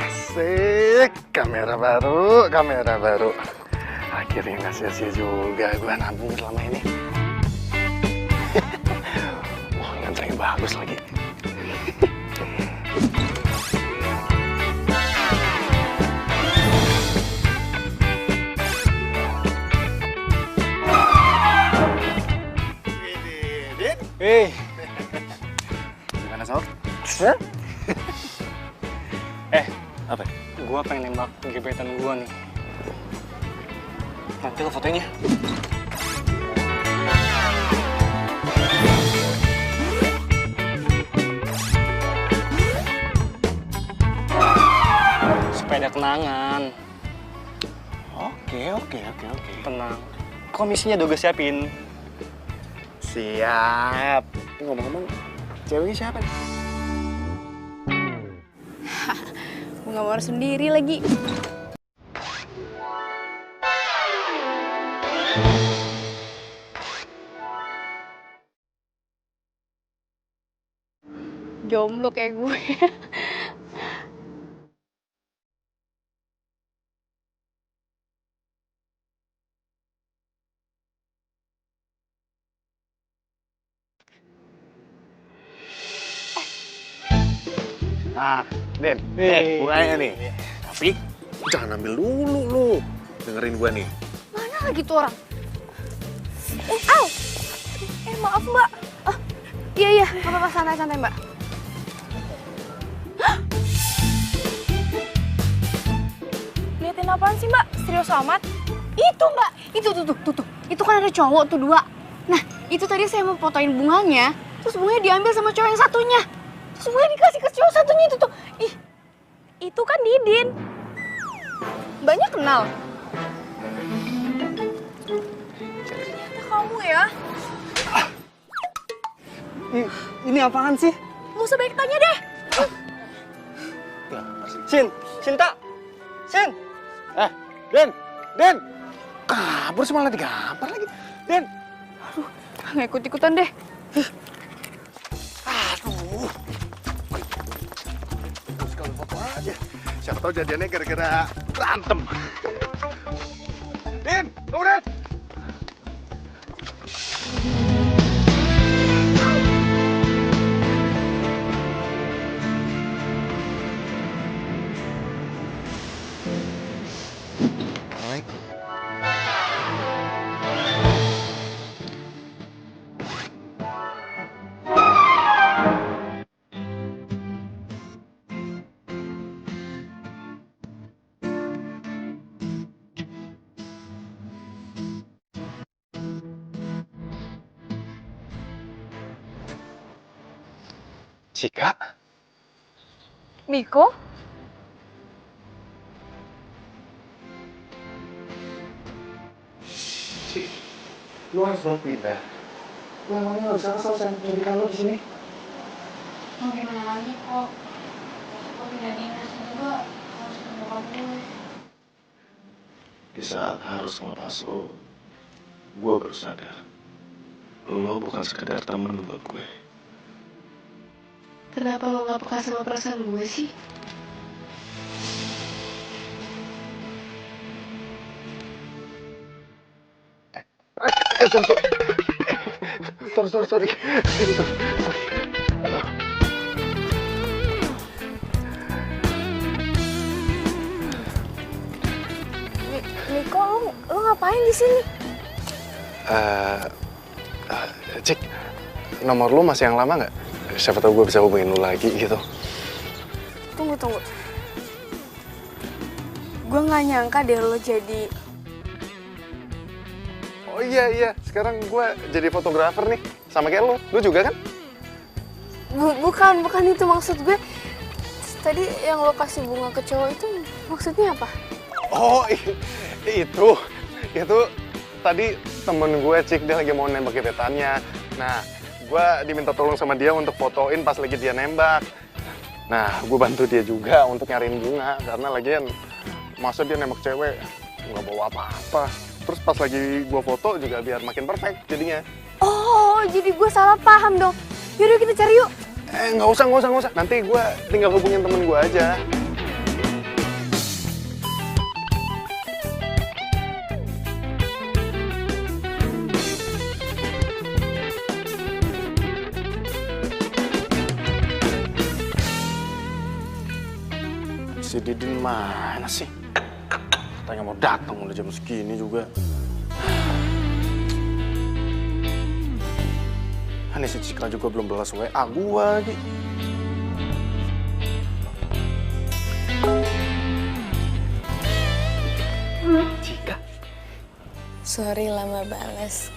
Asik, kamera baru. Akhirnya nggak sia-sia juga gue nabung selama ini. Wah, ngancangnya bagus lagi. Gimana, Sob? Hah? Apa? Gua pengen nembak gebetan gua nih. Nanti lo fotonya. Supaya ada kenangan. Oke. Tenang. Komisinya udah gue siapin. Siap. Ngomong-ngomong, ceweknya siapa nih? Bunga mawar sendiri lagi. Jomblo kayak gue. Nah, Den, bunganya nih. Tapi jangan ambil dulu lu. Dengerin gua nih. Mana lagi tuh orang? Au! Maaf mbak. Iya, nggak apa-apa, santai mbak. Liatin apaan sih mbak? Serius amat? Itu mbak, itu tuh. Itu kan ada cowok tuh 2. Nah, itu tadi saya mau fotoin bunganya, terus bunganya diambil sama cowok yang satunya. Terus bunganya dikasih ke cowok satunya itu tuh. Ih, itu kan Didin. Mbaknya kenal? Ternyata kamu ya? Ini apaan sih? Nggak usah banyak tanya deh. Cinta. Den! Kabur sih, malah digampar lagi. Den! Nggak ikut-ikutan deh. Aduh. Sekali foto aja. Siapa tahu jadiannya gara-gara berantem. Den! Tunggu, Den! Cika? Miko? Cik, lu harus dong pindah. Lu emangnya nggak bisa selesai pendidikan lu di sini? Mau gimana lagi kok? Kok pindah dinas juga harus ke bokap gue. Di saat harus melepas lo, gue baru sadar. Lo bukan sekedar temen buat gue. Kenapa lo gak peka sama perasaan gue sih? Sorry. Miko, lo ngapain di sini? Cik, nomor lu masih yang lama nggak? Siapa tahu gue bisa hubungin lu lagi gitu. Tunggu. Gue nggak nyangka deh lo jadi... Oh iya, sekarang gue jadi fotografer nih, sama kayak lu. Lu juga kan? Bukan itu maksud gue. Tadi yang lo kasih bunga ke cowok itu maksudnya apa? Oh, itu tadi temen gue, Cik, dia lagi mau nembak gebetannya. Nah, gue diminta tolong sama dia untuk fotoin pas lagi dia nembak. Nah, gue bantu dia juga untuk nyariin bunga, karena lagian masa dia nembak cewek nggak bawa apa-apa. Terus pas lagi gue foto juga biar makin perfect jadinya. Oh, jadi gue salah paham dong. Yaudah kita cari yuk. Nggak usah. Nanti gue tinggal hubungin temen gue aja. Si Didin mana sih? Katanya mau datang udah jam segini juga. Ini si Cika juga belum balas WA gua lagi. Cika. Sorry lama balas.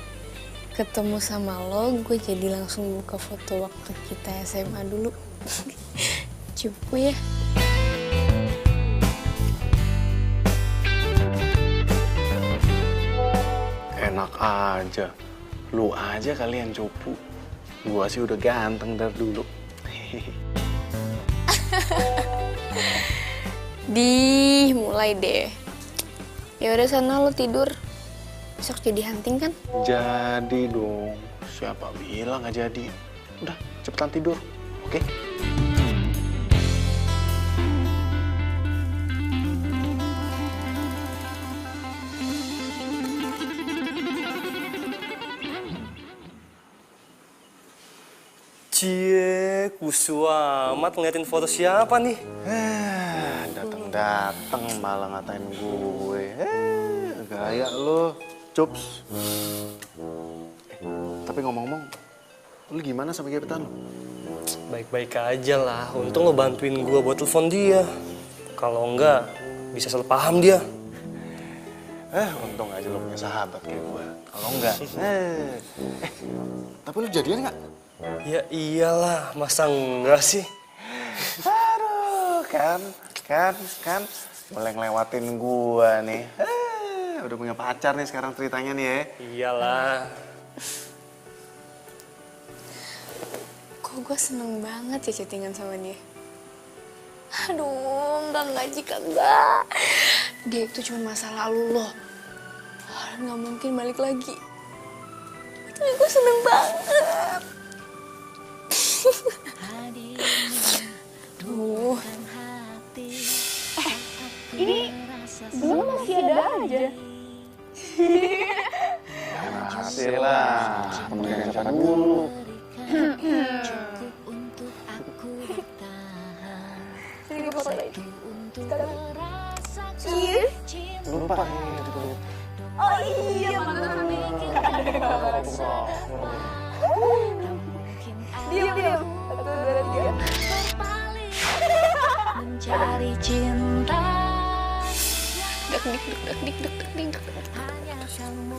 Ketemu sama lo, gue jadi langsung buka foto waktu kita SMA dulu. Cupu ya. Enak aja. Lu aja kalian cupu. Gua sih udah ganteng dari dulu. Mulai deh. Ya udah sana lo tidur. Besok jadi hunting kan? Jadi dong. Siapa bilang nggak jadi? Udah, cepetan tidur. Oke? Cie, kusu amat ngeliatin foto siapa nih? Dateng malah ngatain gue. Gaya lo, Cups. Tapi ngomong-ngomong, lu gimana sama gebetan lo? Baik-baik aja lah, untung lo bantuin gue buat telepon dia. Kalau enggak, bisa salah paham dia. Untung aja lo punya sahabat kayak gue. Kalau enggak, tapi lu jadian nggak? Ya iyalah, masa enggak sih? Aduh, kan, mulai ngelewatin gua nih. Udah punya pacar nih sekarang ceritanya nih ya. Iyalah. Kok gue seneng banget ya chattingan sama dia. Aduh, enggak Cika, enggak. Dia itu cuma masa lalu loh. Nggak mungkin balik lagi. Tapi gue seneng banget. Duh. Ini bunga masih ada aja. Masih lah, temen kayak siapa dulu. Sini gue fotoin. Lupa. Oh iya, Diam. 1, 2, 3. Mencari cinta. Dik. Hanya kamu.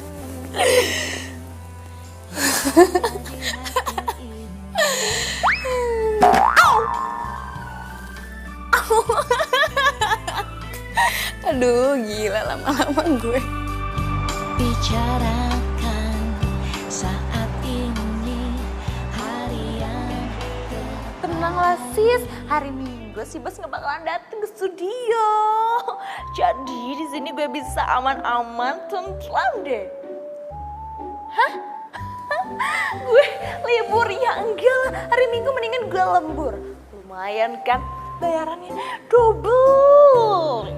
Aduh, gila lama-lama gue. Bicarakan saat ini hari yang Tenanglah sis, hari Minggu si Bos nggak bakalan dateng ke studio. Jadi di sini gue bisa aman-aman, tentram deh. Hah? Gue libur ya enggak lah, hari Minggu mendingan gue lembur. Lumayan kan, bayarannya double.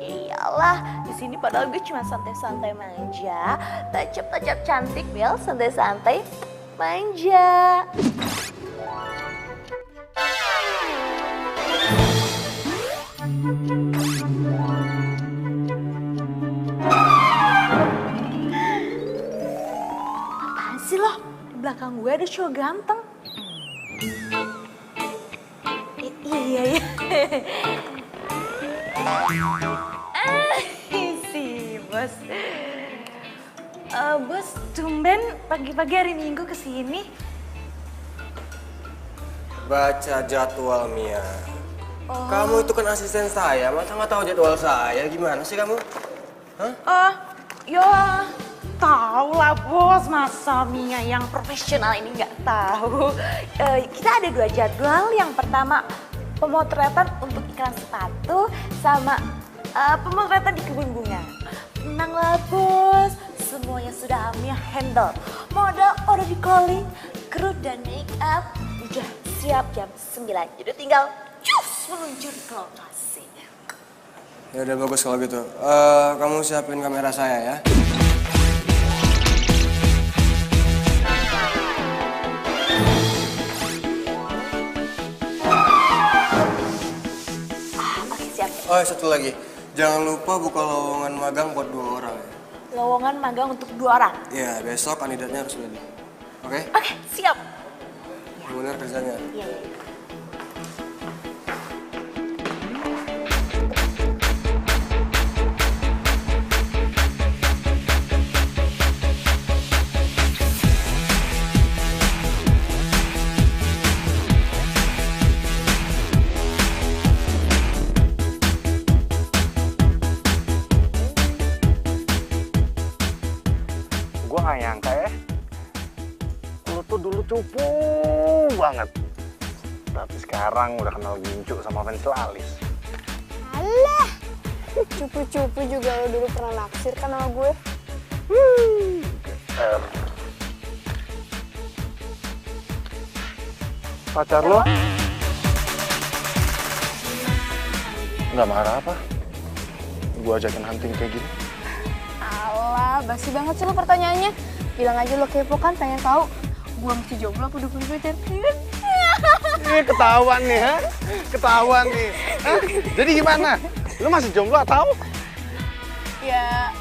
Iyalah, di sini padahal gue cuma santai-santai manja, tajap-tajap cantik, Bel, santai-santai manja. Apaan sih lo? Di belakang gue ada cowok ganteng. Iya. Si Bos. Bos, tumben pagi-pagi hari Minggu kesini. Baca jadwal, Mia. Kamu itu kan asisten saya, masa nggak tahu jadwal saya? Gimana sih kamu? Hah? Ya Tahu lah bos, masa Mia yang profesional ini nggak tahu. Kita ada 2 jadwal. Yang pertama pemotretan untuk iklan sepatu sama pemotretan di kebun bunga. Tenanglah bos, semuanya sudah Mia handle. Model udah di calling, kru dan make up udah siap jam 9. Jadi tinggal cus meluncur ke lokasi. Ya udah bagus kalau gitu. Kamu siapin kamera saya ya. Oke siap. Oh, satu lagi. Jangan lupa buka lowongan magang buat 2 orang ya. Lowongan magang untuk 2 orang. Iya, besok kandidatnya harus ready. Oke? Oke siap. Benar kerjanya. Iya. Gue gak nyangka ya, lu tuh dulu cupu banget. Tapi sekarang udah kenal gincu sama fans Lalis. Alah, cupu-cupu juga lo dulu pernah naksir kan sama gue. Pacar lo? Nggak marah apa? Gue ajakin hunting kayak gini. Alah, basi banget sih lo pertanyaannya. Bilang aja lo kepo kan, pengen tahu gue mesti jomblo apa udah punya pacar. Ini ketahuan nih, ha? Ketahuan nih. Hah? Jadi gimana? Lu masih jomblo atau? Ya,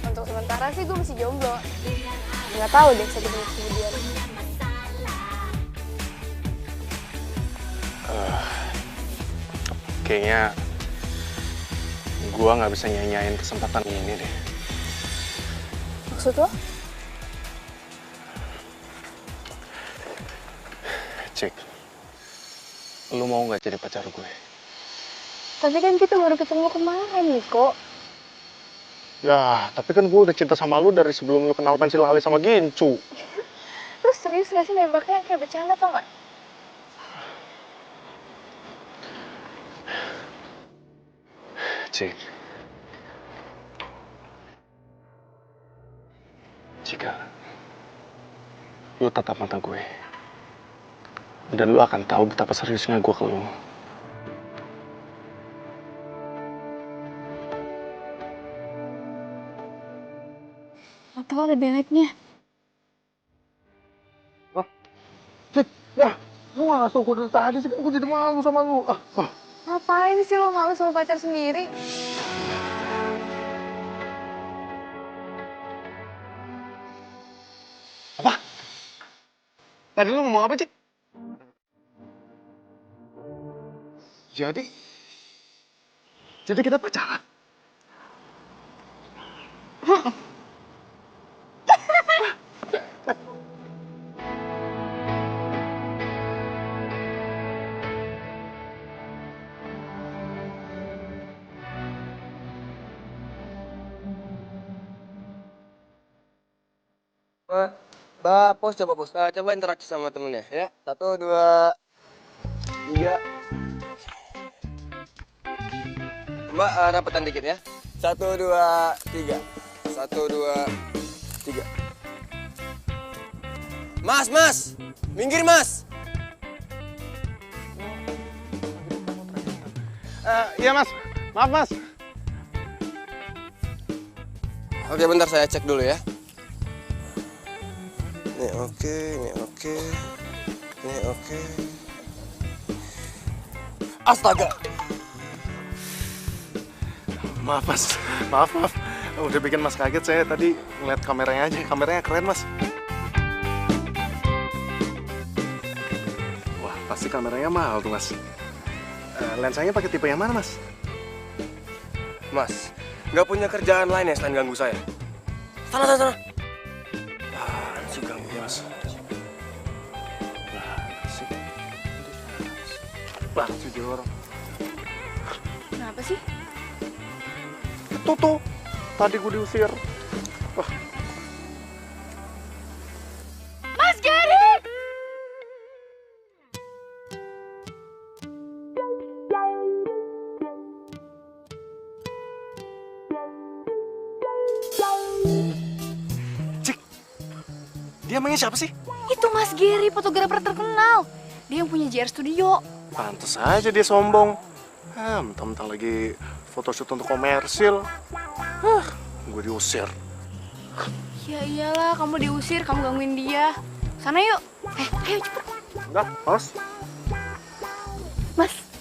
untuk sementara sih gue masih jomblo. Nggak tahu deh 1 menit kemudian. Kayaknya gue nggak bisa nyanyain kesempatan ini deh. Maksud lo? Cik, lu mau nggak jadi pacar gue? Tapi kan kita baru ketemu kemarin nih kok. Ya, tapi kan gue udah cinta sama lu dari sebelum lu kenal pensil alis sama Gincu. Lu serius gak sih nembaknya kayak bercanda tau gak? Cik, jika lu tatap mata gue, dan lu akan tahu betapa seriusnya gue ke lu. Atau ada beleknya? Cik, ya, lu gak ngasih gue dari tadi sih, kan gue jadi malu sama lu. Ngapain sih lo malu sama pacar sendiri? Apa? Tadi lu ngomong apa, Cik? Jadi kita pacaran? Mbak, pos coba pos. Coba interaksi sama temennya ya. 1, 2, 3. Mbak, rapetan dikit ya. 1, 2, 3. 1, 2, 3. Mas, minggir mas. Iya mas, maaf mas. Oke, bentar saya cek dulu ya. Ini oke, ini oke. Ini oke. Astaga. Maaf mas, maaf. Udah bikin mas kaget, saya tadi ngeliat kameranya aja, kameranya keren mas. Wah, pasti kameranya mahal tuh mas. Lensanya pakai tipe yang mana mas? Mas, nggak punya kerjaan lain ya selain ganggu saya? Sana. Si ganggu mas. Banget sih dia orang. Kenapa sih? Itu tuh, tadi gue diusir. Wah, Cik, dia emangnya siapa sih? Itu Mas Gary, fotografer terkenal. Dia yang punya JR Studio. Pantes aja dia sombong. Mentang-mentang lagi photoshoot untuk komersil. Gue diusir. Ya iyalah, kamu diusir, kamu gangguin dia. Sana yuk. Ayo cepet. Enggak, males.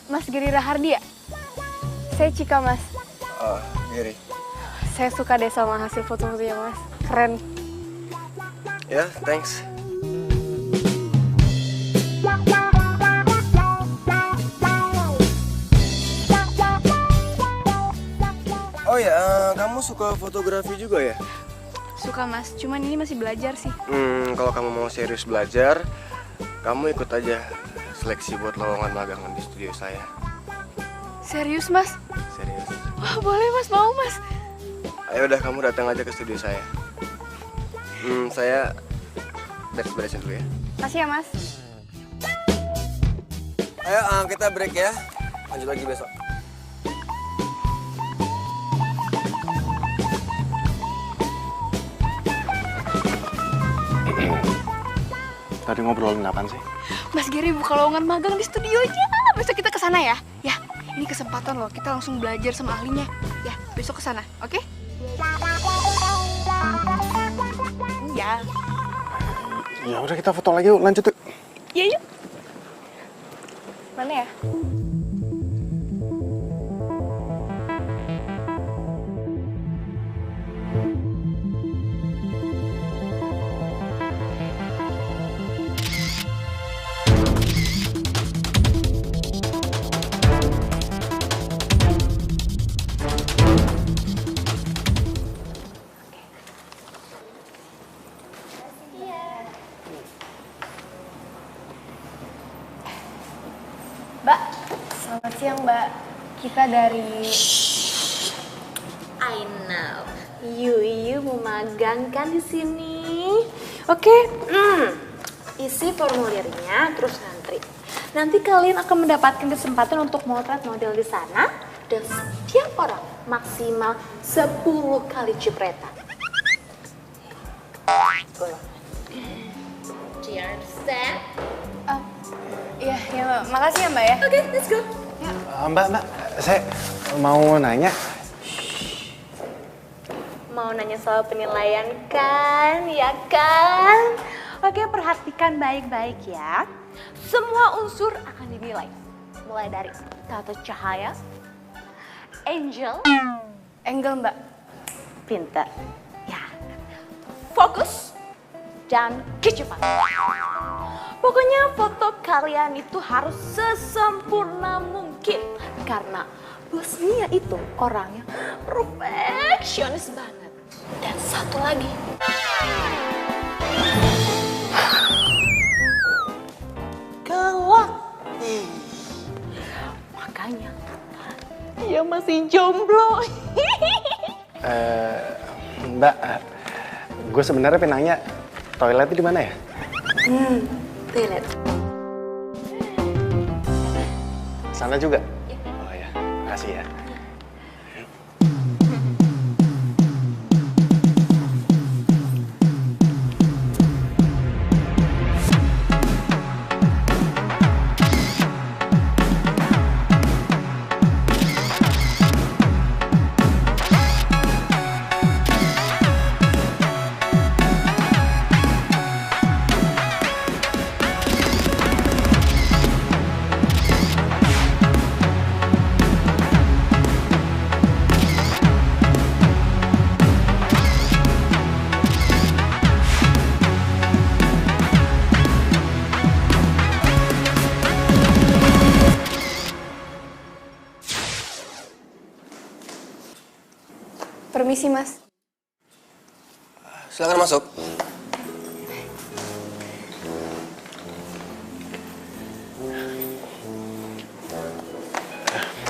Mas Gary Rahardi ya? Saya Cika, Mas. Oh, Giri. Saya suka deh sama hasil foto-fotonya, Mas. Keren. Ya, thanks. Oh ya, kamu suka fotografi juga ya? Suka, Mas. Cuman ini masih belajar sih. Kalau kamu mau serius belajar, kamu ikut aja seleksi buat lowongan magang di studio saya. Serius, Mas? Serius. Wah, boleh, Mas. Mau, Mas. Ayo udah, kamu datang aja ke studio saya. Saya beres-beresin dulu ya. Makasih ya, Mas. Ayo, kita break ya. Lanjut lagi besok. Tadi ngobrolin apaan sih? Mas Gary buka lowongan magang di studionya. Besok kita ke sana ya. Ya, ini kesempatan loh. Kita langsung belajar sama ahlinya. Ya, besok ke sana, oke? Ya. Ya udah kita foto lagi yuk, lanjut yuk. Ya, yuk. Mana ya? Mbak, selamat siang Mbak. Kita dari... I know. You mau magang kan di sini? Oke. Isi formulirnya terus ngantri. Nanti kalian akan mendapatkan kesempatan untuk motret model di sana dan setiap orang maksimal 10 kali cipratan. Do you understand? Iya, Mbak. Makasih ya Mbak ya. Oke, let's go. Mbak, saya mau nanya. Mau nanya soal penilaian kan, ya kan? Oke, perhatikan baik-baik ya. Semua unsur akan dinilai. Mulai dari tata cahaya, angel, Mbak. pintar, ya, fokus, dan kecepatan. Pokoknya foto kalian itu harus sesempurna mungkin. Karena bos Mia itu orangnya perfeksionis banget. Dan satu lagi. Gelap. Makanya dia masih jomblo. Mbak, gue sebenarnya pengen nanya, toiletnya di mana ya? Toilet. Sana juga? Oh ya, makasih ya. Permisi Mas. Silakan masuk.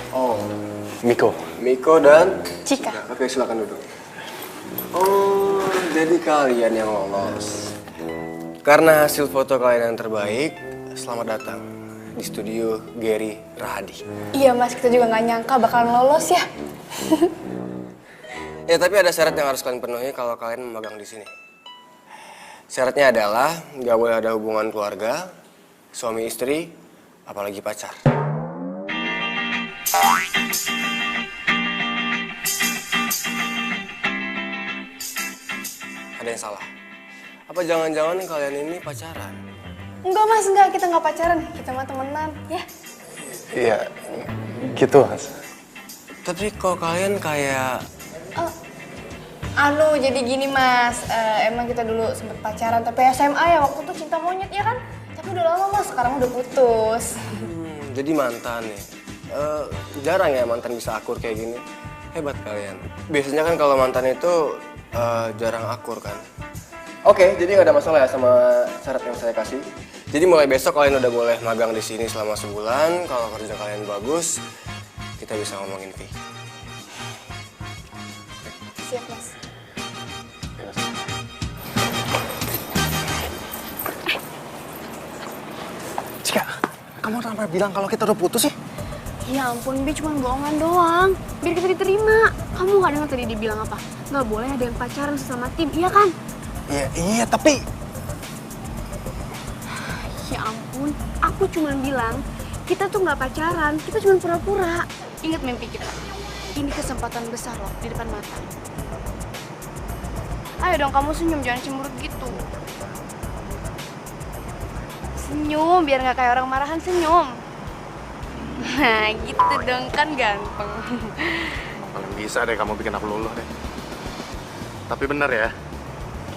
Oh, Miko. Miko dan Cika. Oke, silakan duduk. Oh, jadi kalian yang lolos. Karena hasil foto kalian yang terbaik, selamat datang di studio Gary Rahadi. Iya Mas, kita juga nggak nyangka bakalan lolos ya. Ya tapi ada syarat yang harus kalian penuhi kalau kalian memegang di sini. Syaratnya adalah nggak boleh ada hubungan keluarga, suami istri, apalagi pacar. Ada yang salah? Apa jangan-jangan kalian ini pacaran? Enggak mas, enggak, kita nggak pacaran, kita mah temenan, ya. Iya, gitu Mas. Tapi kok kalian kayak... Jadi gini mas, emang kita dulu sempet pacaran, tapi SMA ya, waktu itu cinta monyet ya kan? Tapi udah lama mas, sekarang udah putus. Jadi mantan nih. Jarang ya mantan bisa akur kayak gini. Hebat kalian. Biasanya kan kalau mantan itu jarang akur kan. Oke, jadi nggak ada masalah ya sama syarat yang saya kasih. Jadi mulai besok kalian udah boleh magang di sini selama sebulan. Kalau kerja kalian bagus, kita bisa ngomongin fee. Siap mas. Cika, kamu sampai bilang kalau kita udah putus sih? Ya ampun, Bi cuma bohongan doang. Biar kita diterima. Kamu gak dengar tadi dia bilang apa? Gak boleh ada yang pacaran sesama tim, iya kan? Iya, tapi... Ya ampun, aku cuma bilang kita tuh gak pacaran, kita cuma pura-pura. Ingat mimpi kita. Ini kesempatan besar loh di depan mata. Ayo dong kamu senyum, jangan cemberut gitu. Senyum, biar gak kayak orang marahan, senyum. Nah gitu dong, kan ganteng. Paling bisa deh kamu bikin aku luluh deh. Tapi bener ya,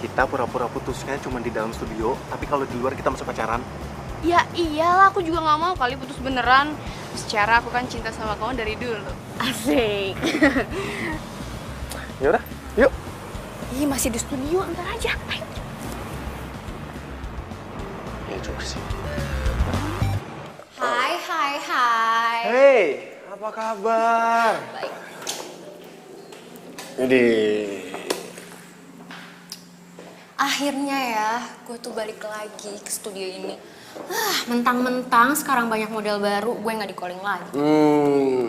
kita pura-pura putusnya cuma di dalam studio, tapi kalau di luar kita masih pacaran. Ya iyalah, aku juga gak mau kali putus beneran. Secara aku kan cinta sama kamu dari dulu. Asik. Yaudah, yuk. Ih, masih di studio, ntar aja. Ayo. Ya juga sih. Hai. Hey, apa kabar? Baik. Jadi, Akhirnya ya, gue tuh balik lagi ke studio ini. Mentang-mentang sekarang banyak model baru, gue nggak di-calling lagi.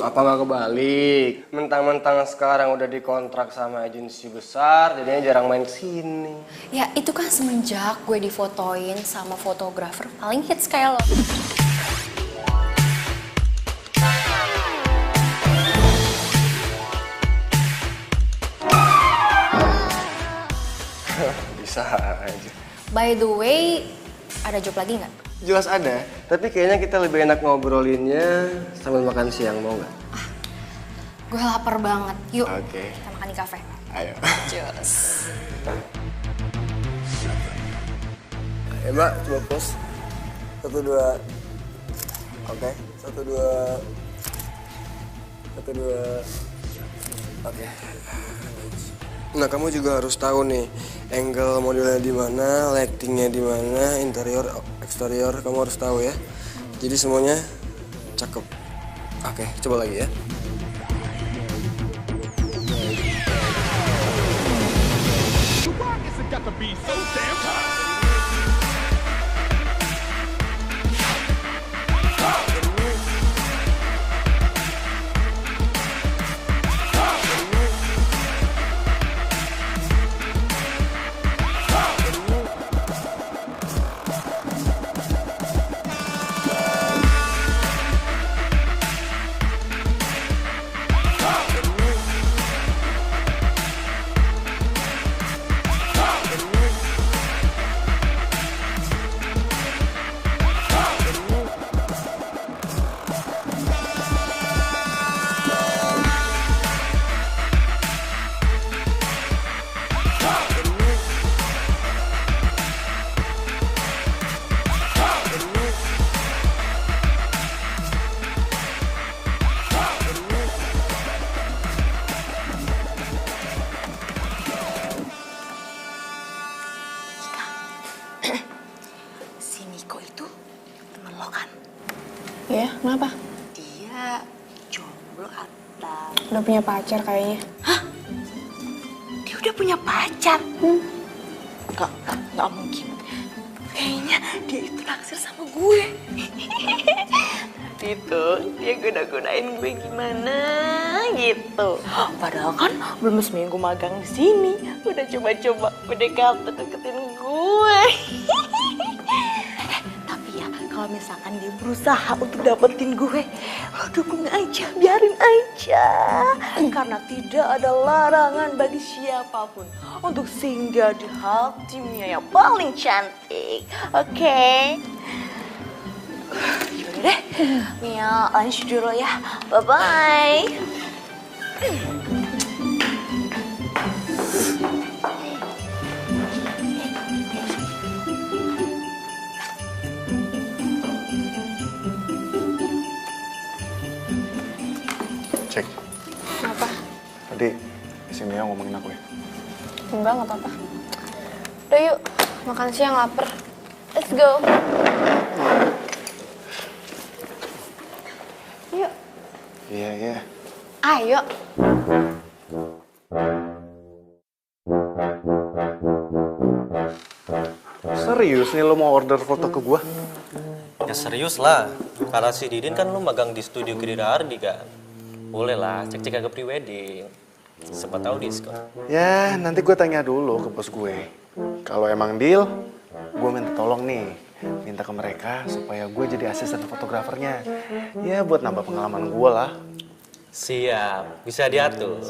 apa nggak kebalik? Mentang-mentang sekarang udah dikontrak sama agensi besar, jadinya jarang main sini. Ya itu kan semenjak gue difotoin sama fotografer paling hits kayak lo. Bisa aja. By the way, ada job lagi nggak? Jelas ada, tapi kayaknya kita lebih enak ngobrolinnya sambil makan siang, mau nggak? Gue lapar banget. Yuk, Oke. kita makan di kafe. Ayo. Jos. Ayo mbak, coba pause. 1, 2. Oke, 1, 2. 1, 2. Oke. Nah, kamu juga harus tahu nih, angle modelnya di mana, lightingnya di mana, interior, eksterior, kamu harus tahu ya. Jadi semuanya cakep. Oke, coba lagi ya. Si Niko itu temen lo kan? Ya, kenapa? Dia jomblo atau... Udah punya pacar kayaknya. Dia udah punya pacar? Gak mungkin. Kayaknya dia itu naksir sama gue. Tapi gitu. Dia goda-godain gue gimana gitu. Padahal kan belum seminggu magang di sini, udah coba-coba deketin gue. Tapi ya kalau misalkan dia berusaha untuk dapetin gue, lo dukung aja, biarin aja. Karena tidak ada larangan bagi siapapun untuk singgah di hatinya yang paling cantik. Oke? Yaudah deh, Mia lunch dulu ya. Bye-bye. Cek. Kenapa? Tadi si Mia ngomongin aku ya. Enggak, nggak apa-apa. Udah yuk, makan siang lapar. Let's go. Yuk. Iya, iya. Ayo. Serius nih lo mau order foto ke gua? Ya serius lah, karena si Didin kan lu magang di studio Gerida Ardi kan. Boleh lah, cek-cek ke pre-wedding. Siapa tahu diskon. Ya, nanti gue tanya dulu ke bos gue. Kalau emang deal, gue minta tolong nih. Minta ke mereka supaya gue jadi asisten fotografernya. Ya, buat nambah pengalaman gue lah. Siap, bisa diatur.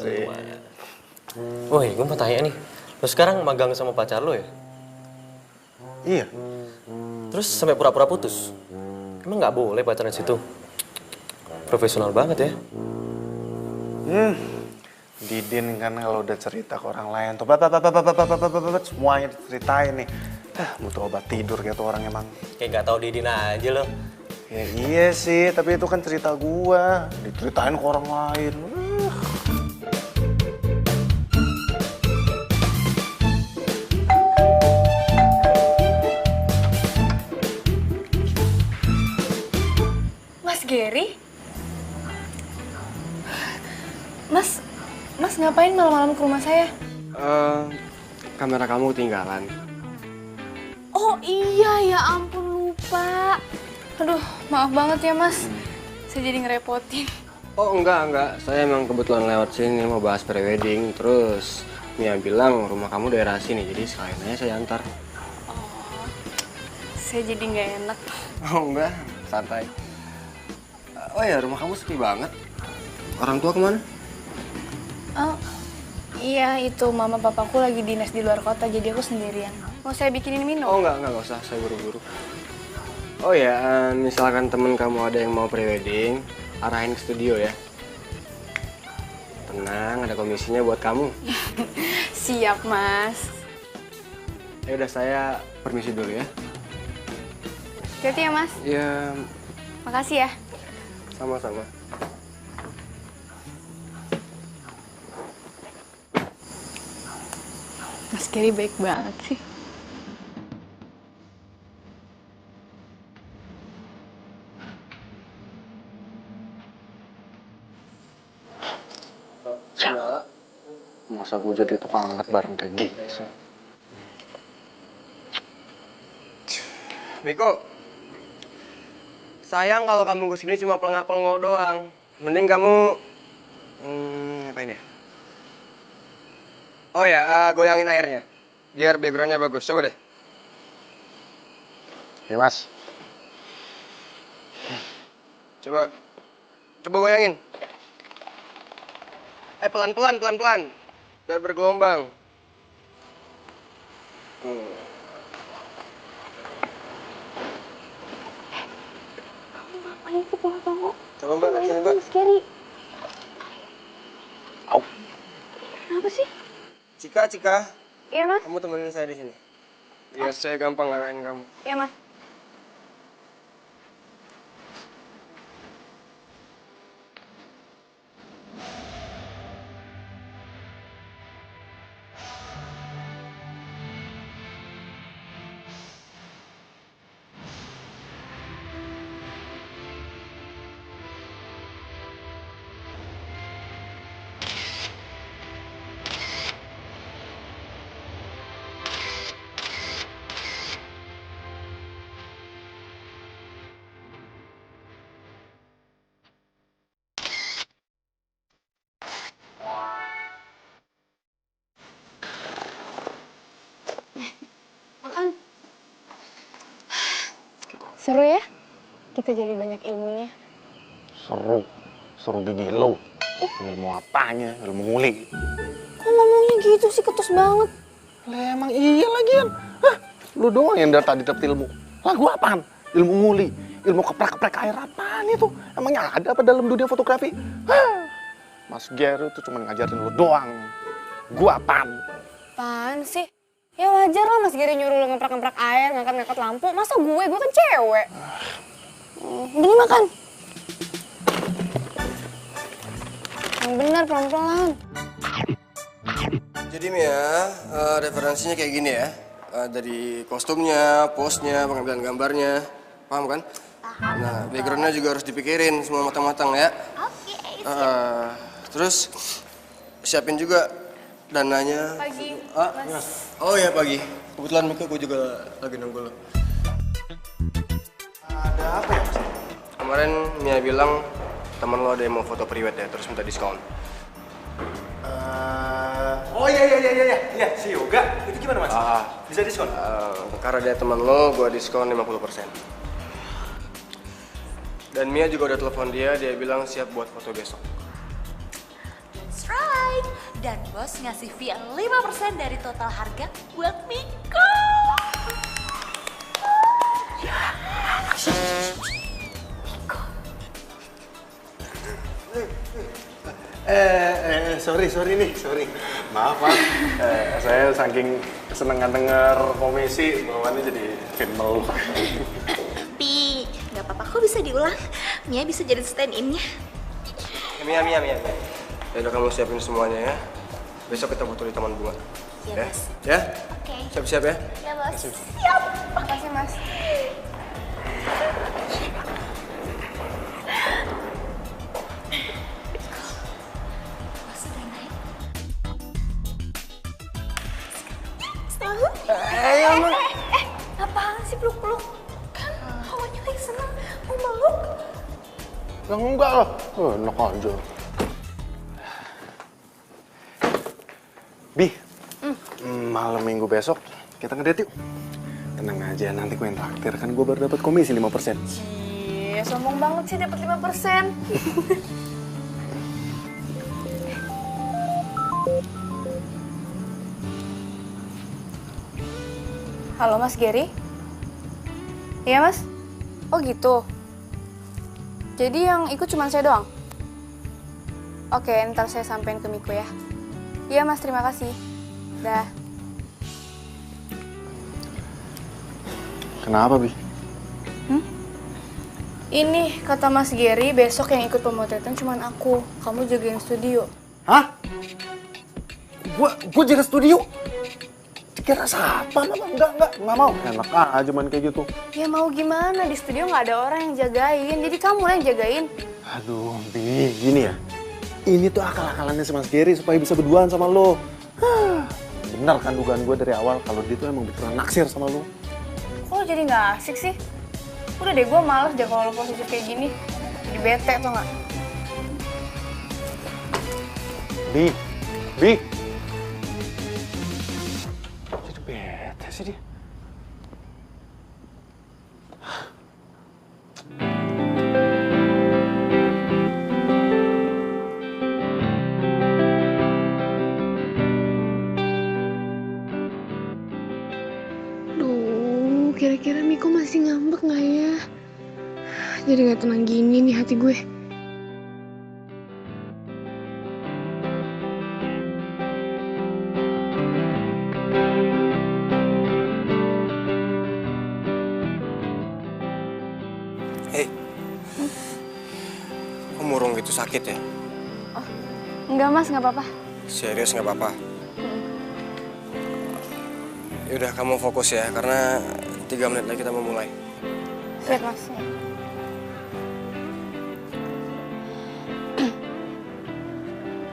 Woi, gue mau tanya nih. Lo sekarang magang sama pacar lo ya? Iya. Terus sampai pura-pura putus? Emang nggak boleh pacaran situ? Profesional banget ya. Didin kan kalau udah cerita ke orang lain tuh semuanya diceritain nih. Butuh obat tidur gitu orang emang. Kayak nggak tahu Didin aja lo. Ya iya sih, tapi itu kan cerita gua, diceritain ke orang lain. Mas Gary? Mas ngapain malam-malam ke rumah saya? Kamera kamu ketinggalan. Oh iya, ya ampun lupa. Aduh, maaf banget ya mas. Saya jadi ngerepotin. Oh enggak. Saya emang kebetulan lewat sini mau bahas prewedding. Terus Mia bilang rumah kamu daerah sini, jadi sekalian aja saya antar. Oh, saya jadi nggak enak. Oh enggak, santai. Oh ya, rumah kamu sepi banget. Orang tua kemana? Oh, iya itu mama papaku lagi dinas di luar kota, jadi aku sendirian. Mau saya bikinin minum? Oh enggak usah, saya buru-buru. Oh ya, misalkan temen kamu ada yang mau prewedding, arahin ke studio ya. Tenang, ada komisinya buat kamu. Siap mas. Ya udah, saya permisi dulu ya. Hati-hati ya mas. Ya, Makasih ya. sama-sama. Mas Gary baik banget sih. Ya. Masa gue jadi tukang angkat bareng kayak gini sih. Miko, sayang kalau kamu kesini cuma pelengak-pelengok doang. Mending kamu ngapain ya? Oh ya, goyangin airnya, biar backgroundnya bagus. Coba deh. Ya mas. Coba goyangin. Pelan-pelan, biar bergelombang. Ngapain sih bengong-bengong? Coba mbak, sini mbak. Scary. Au. Kenapa sih? Cika, Iya mas? kamu temenin saya di sini. Biar saya gampang ngarahin kamu. Iya mas. Seru ya? Kita jadi banyak ilmunya. Seru gigi lo. Ilmu apanya? Ilmu nguli. Kok ngomongnya gitu sih, ketus banget. Lah emang iya lagian. Hah, lu doang yang dari tadi dapet ilmu. Lah gua apaan? Ilmu nguli, ilmu keprek-keprek air apaan itu? Emangnya ada apa dalam dunia fotografi? Hah, Mas Gary tuh cuma ngajarin lu doang. Gua apaan? Apaan sih? Ya wajar lah Mas Gary nyuruh lo ngeprak-ngeprak air, ngangkat-ngangkat lampu. Masa gue kan cewek. Gini makan. Yang benar, pelan-pelan. Jadi Mia, referensinya kayak gini ya. Dari kostumnya, pose-nya, pengambilan gambarnya. Paham kan? Nah, background-nya juga harus dipikirin semua matang-matang ya. Oke. Terus siapin juga dananya. Pagi, Mas. Oh ya pagi. Kebetulan Mika gue juga lagi nunggu lo. Ada apa ya Mas? Kemarin Mia bilang teman lo ada yang mau foto priwet ya, terus minta diskon. Oh iya, si Yoga. Itu gimana Mas? Bisa diskon? Karena dia teman lo, gue diskon 50%. Dan Mia juga udah telepon dia bilang siap buat foto besok. That's right. Dan bos ngasih fee 5% dari total harga buat Miko. Sorry. Maaf, Pak. Saya saking kesenangan denger komisi, bawaannya jadi film. Tapi nggak apa-apa kok bisa diulang. Mia bisa jadi stand-in-nya. Mia. Ya udah kamu siapin semuanya ya. Besok kita foto di Taman Bunga. Iya, Mas. Ya? Oke. Siap-siap ya? Ya, Bos. Siap. Makasih, Mas. Bos udah naik. Apaan sih peluk-peluk? Kan hawanya lagi seneng. Mau meluk? Ya enggak lah. Enak aja. Bi, malam minggu besok kita ngedate yuk. Tenang aja, nanti gue yang traktir. Kan gue baru dapat komisi 5%. Iya, sombong banget sih dapat 5%. Halo Mas Gary? Iya Mas? Oh gitu? Jadi yang ikut cuma saya doang? Oke, ntar saya sampein ke Miko ya. Iya Mas, terima kasih. Dah. Kenapa, Bi? Ini kata Mas Gary, besok yang ikut pemotretan cuma aku. Kamu jagain studio. Hah? Gue jaga studio? Kira siapa? Enggak mau. Enak aja main kayak gitu. Ya mau gimana, di studio nggak ada orang yang jagain. Jadi kamu lah yang jagain. Aduh, Bi, gini ya. Ini tuh akal-akalannya si Mas Gary supaya bisa berduaan sama lo. Benar kan dugaan gue dari awal kalau dia tuh emang beneran naksir sama lo. Kok lo jadi nggak asik sih? Udah deh, gue males deh kalau lo posisi kayak gini. Jadi bete tau nggak? Bi. Jadi bete sih dia. Duh, kira-kira Miko masih ngambek nggak ya? Jadi nggak tenang gini nih hati gue. Hei, kok murung gitu sakit ya? Enggak Mas, nggak apa-apa. Serius nggak apa-apa? Yaudah kamu fokus ya, karena 3 menit lagi kita mau mulai. Siap Mas.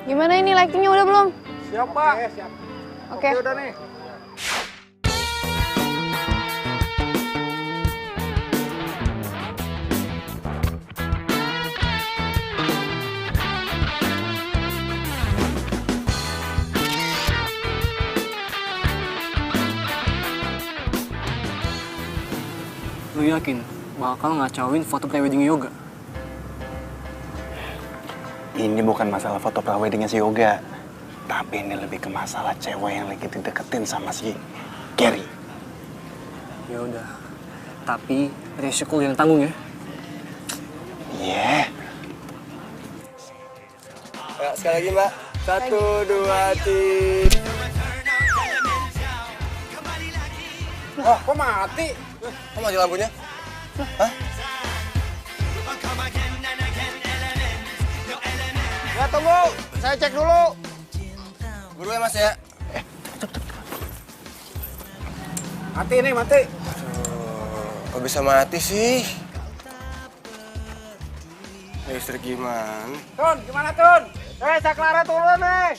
Gimana ini lightingnya udah belum? Siap, Pak. Siap. Oke. Udah nih. Lu yakin bakal ngacauin foto prewedding Yoga. Ini bukan masalah foto praweddingnya si Yoga, tapi ini lebih ke masalah cewek yang lagi dideketin sama si Gary. Ya udah, tapi resiko yang tanggung ya. Iya. Ya, sekali lagi Mbak. 1, 2, 3. Wah, kok mati? Kok mati lampunya? Hah? Ya tunggu, saya cek dulu. Buru ya Mas ya. Mati nih, mati. Aduh, kok bisa mati sih? Listrik gimana? Tun, gimana Tun? Saya Clara turun nih.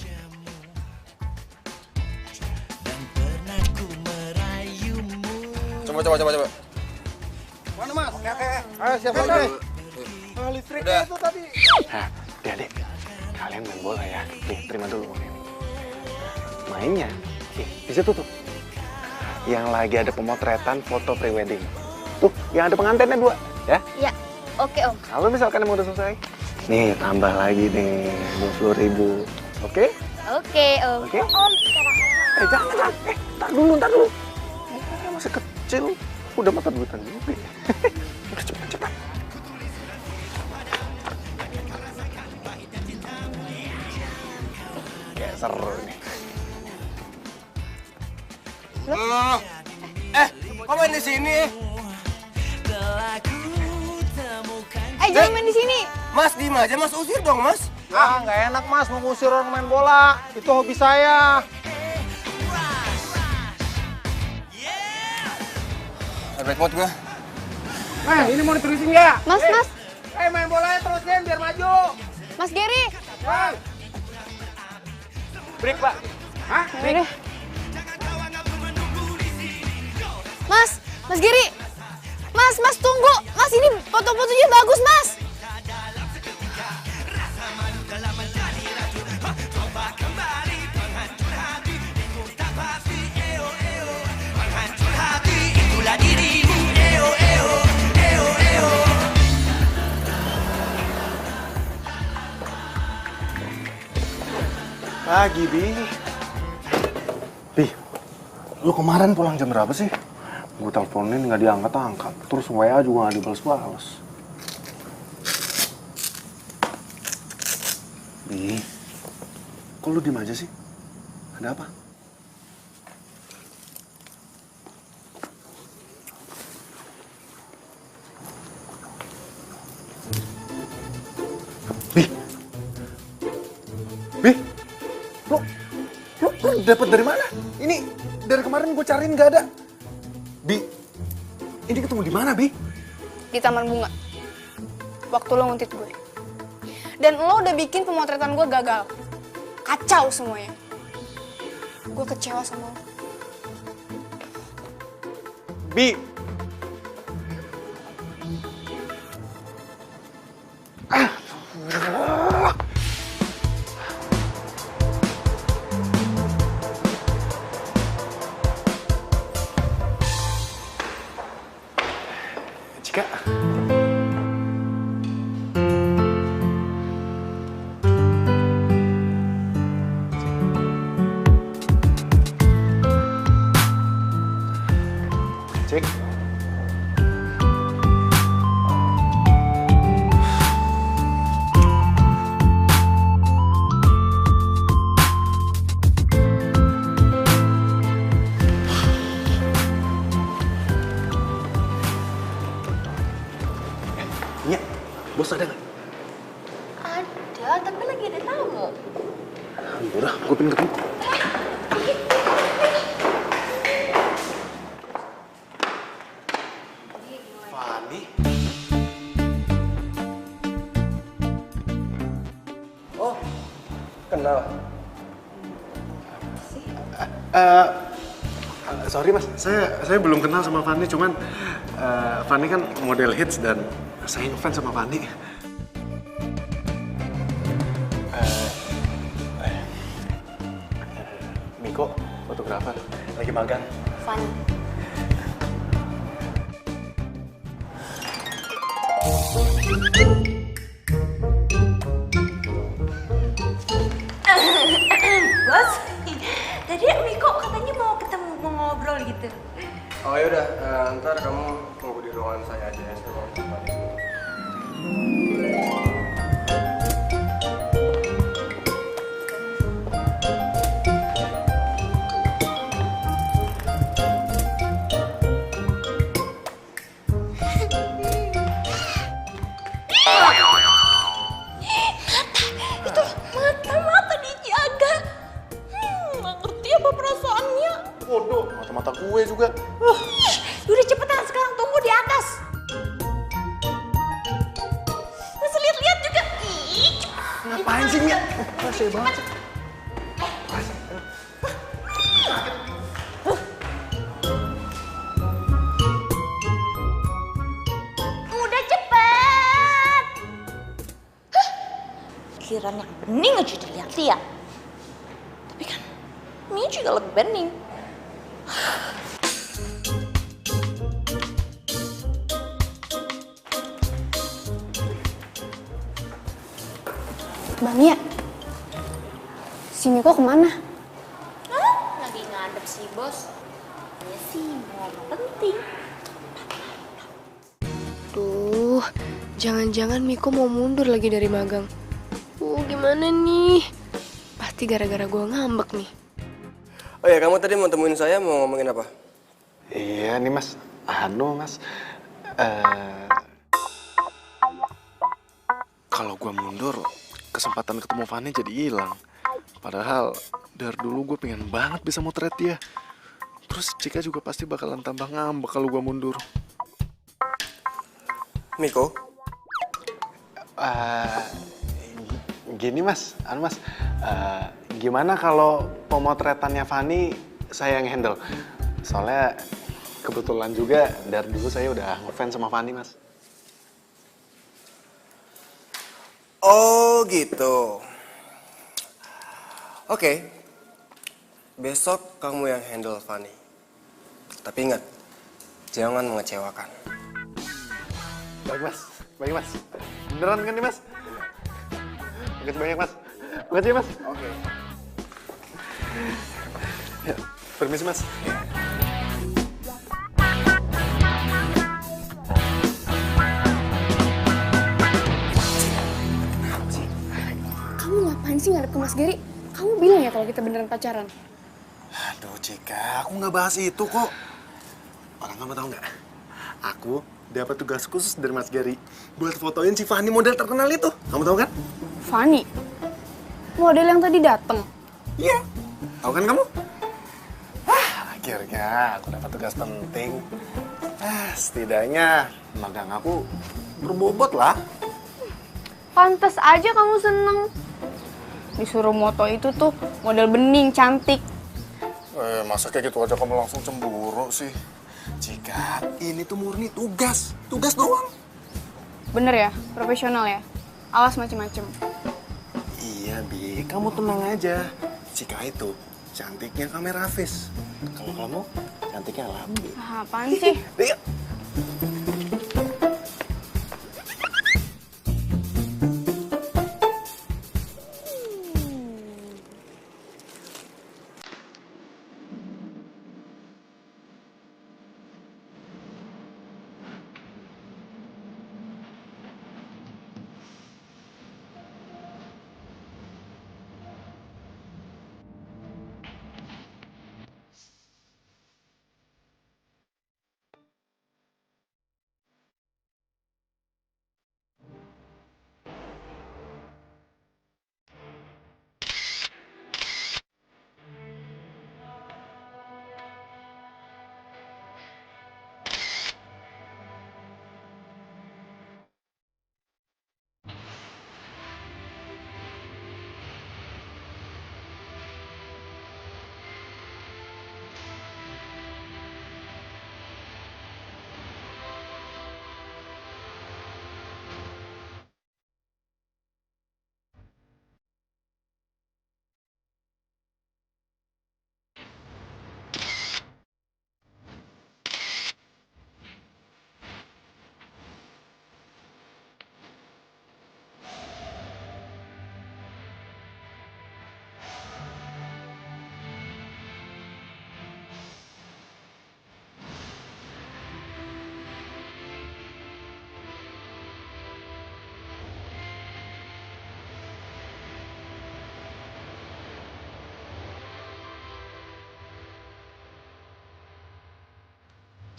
Coba. Mana Mas? Ayo siapa lagi? Listriknya itu tadi. Nah, adik, kalian main bola ya. Nih, terima dulu uang ini. Mainnya, di situ tuh. Yang lagi ada pemotretan foto prewedding. Tuh, yang ada pengantinnya 2, ya? Iya, oke Om. Kalau misalkan emang udah selesai, nih tambah lagi nih 20.000. Oke? Oke Om. Oke? Om, Jangan. Tar dulu. Ini masih kecil. Udah mata duitan juga. Cepat. Kayak seru nih. Kok main di sini? jangan main di sini. Mas, diem aja, Mas. Usir dong, Mas. Ah, nggak enak Mas mengusir orang main bola. Itu hobi saya. Bad mood gua. Ini mau diterusin ya? Mas. Main bolanya terusin biar maju. Mas Gary. Break, Pak. Hah? Udah. Mas Gary. Mas tunggu. Mas ini foto-fotonya bagus, Mas. Pagi, Bi. Bi, lu kemarin pulang jam berapa sih? Gue teleponin nggak diangkat-angkat. Terus WA juga nggak dibales-bales. Bi, kok lu diem aja sih? Ada apa? Bi, lu dapat dari mana? Ini dari kemarin gue cariin nggak ada. Bi, ini ketemu di mana, Bi? Di taman bunga. Waktu lo nguntit gue. Dan lo udah bikin pemotretan gue gagal. Kacau semuanya. Gue kecewa sama lo. Bi. Cika. Cik. Iya, bos ada nggak? Ada, tapi lagi ada tamu. Udah, gue pengen ketemu. Fani? Oh, kenal. Sorry mas, saya belum kenal sama Fani, cuman Fani kan model hits dan saya ngefans sama Fani. Miko, fotografer, lagi magang. Fani. Bos, tadi Miko katanya mau ketemu, mau ngobrol gitu. Oh ya udah, ntar kamu tunggu di ruangan saya aja ya. Saya mau tempat di sini. Mata dijaga. Nggak ngerti apa perasaannya. Waduh, mata-mata gue juga. Udah cepetan sekarang tunggu di atas. Terus lihat-lihat juga. Ih, Ngapain sih, Mia? Rasanya banget sih. udah cepet. Kiraan yang bening aja dilihat-lihat. Tapi kan ini juga lebih bening. Mbak Mia, si Miko kemana? Lagi ngadep sih, Bos. Ya sih, mau apa penting. Duh, jangan-jangan Miko mau mundur lagi dari magang. Gimana nih? Pasti gara-gara gue ngambek nih. Oh ya, kamu tadi mau temuin saya mau ngomongin apa? Iya nih mas, mas. Kalau gua mundur, kesempatan ketemu Fanny jadi hilang. Padahal dari dulu gue pengen banget bisa motret dia. Terus Cika juga pasti bakalan tambah ngambek kalau gua mundur. Miko? Gini mas, gimana kalau pemotretannya Fanny saya yang handle? Soalnya kebetulan juga dari dulu saya udah ngefans sama Fanny mas. Oh gitu. Oke. Besok kamu yang handle Fanny. Tapi ingat, jangan mengecewakan. Baik mas. Beneran kan nih mas? Makasih banyak mas. Makasih mas. Oke. Ya, permisi mas. Kamu ngapain sih ngadep ke Mas Gary? Kamu bilang ya kalau kita beneran pacaran? Aduh Cika, aku nggak bahas itu kok. Orang kamu tahu nggak? Aku dapat tugas khusus dari Mas Gary buat fotoin si Fanny model terkenal itu. Kamu tahu kan? Fanny? Model yang tadi dateng? Iya. Tahu kan kamu? Akhirnya aku dapat tugas penting. Setidaknya magang aku berbobot lah. Pantes aja kamu seneng. Disuruh moto itu tuh model bening, cantik. Masa kayak gitu aja kamu langsung cemburu sih? Jika ini tuh murni tugas doang. Bener ya, profesional ya. Awas macem-macem. Iya Bi, kamu tenang aja. Jika itu cantiknya kamera Hafiz. Kalau kamu cantiknya Lambi. Apaan sih? Yuk.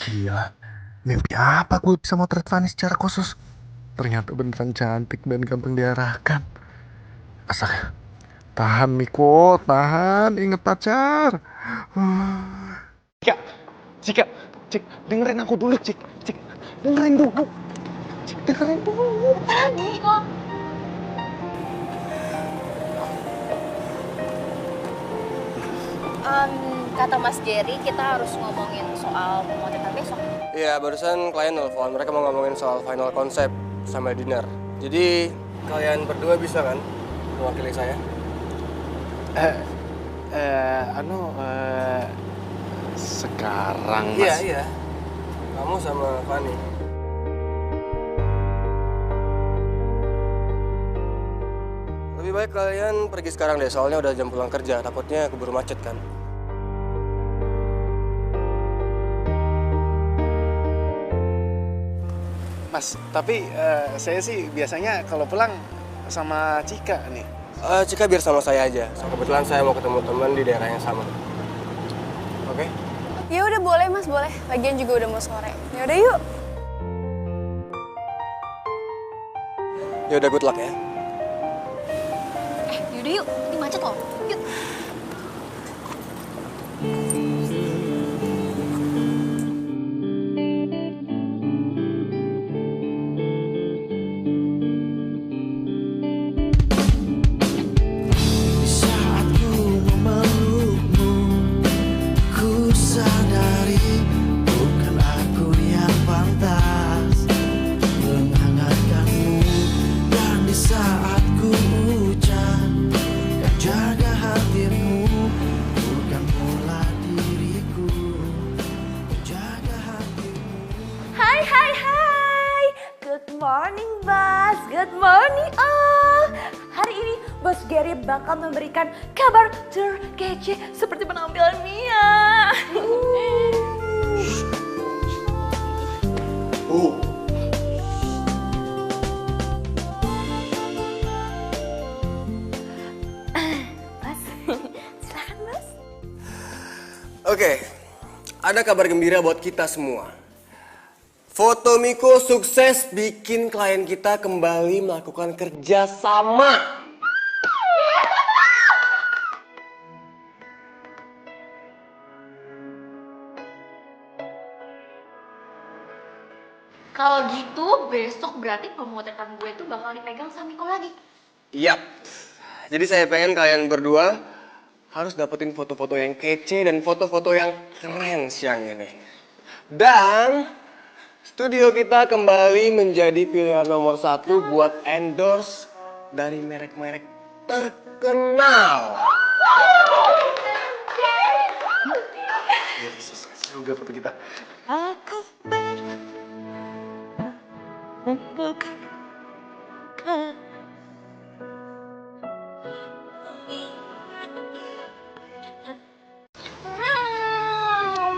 Gila, mimpi apa gue bisa motret Fanny secara khusus? Ternyata beneran cantik dan gampang diarahkan. Astaga. Tahan Miko, tahan, inget pacar. Cika, Cik, dengerin aku dulu, Cik, dengerin dulu. Cik, dengerin dulu. Kata Mas Gary, kita harus ngomongin soal pemotretan besok. Iya, barusan klien nelfon. Mereka mau ngomongin soal final konsep sama dinner. Jadi, kalian berdua bisa kan mewakili saya? Sekarang Mas. Iya. Kamu sama Fanny. Lebih baik kalian pergi sekarang deh, soalnya udah jam pulang kerja. Takutnya keburu macet kan. Mas, tapi saya sih biasanya kalau pulang sama Cika nih. Cika biar sama saya aja. Kebetulan saya mau ketemu teman di daerah yang sama. Oke? Ya udah boleh Mas, boleh. Lagian juga udah mau sore. Ya udah yuk. Ya udah, good luck ya. Yaudah yuk, ini macet loh. Yuk. Hai. Good morning, Bos. Good morning, all. Hari ini Bos Gary bakal memberikan kabar terkece seperti penampilan Mia. Bos, silakan Bos. Oke, ada kabar gembira buat kita semua. Foto Miko sukses bikin klien kita kembali melakukan kerja sama. Kalau gitu, besok berarti pemotretan gue tuh bakal dipegang sama Miko lagi. Yap. Jadi saya pengen kalian berdua harus dapetin foto-foto yang kece dan foto-foto yang keren siang ini. Dan studio kita kembali menjadi pilihan nomor 1 buat endorse dari merek-merek terkenal. Semoga foto kita. Aku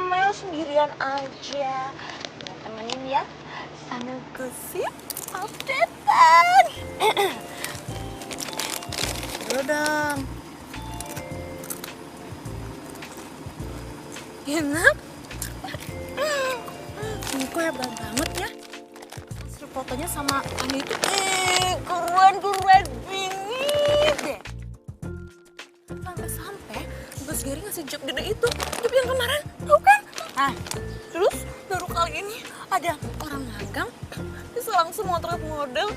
Mel sendirian aja. Temenin ya sambil gosip updatean. Dodam. Enak. Miko hebat banget ya. Hasil fotonya sama Ani itu Keren bingit deh. sampai-sampai Bos Gary ngasih job gede itu. Job yang kemarin, tau kan? Nah, terus baru kali ini ada orang magang bisa langsung motret model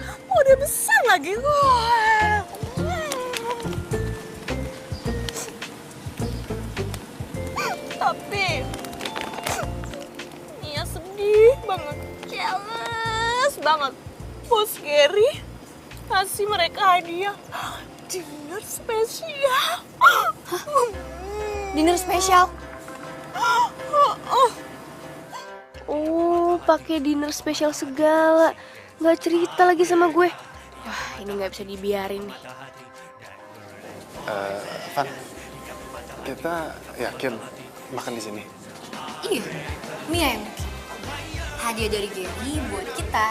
besar lagi. Wah. Tapi Mia sedih banget, jealous banget. Bos Gary kasih mereka hadiah dinner spesial. Dinner spesial. Oh, pakai dinner spesial segala. Nggak cerita lagi sama gue. Wah, ini nggak bisa dibiarin nih. Van, kita yakin makan di sini. Iya, Mia yang bikin. Hadiah dari Gary buat kita.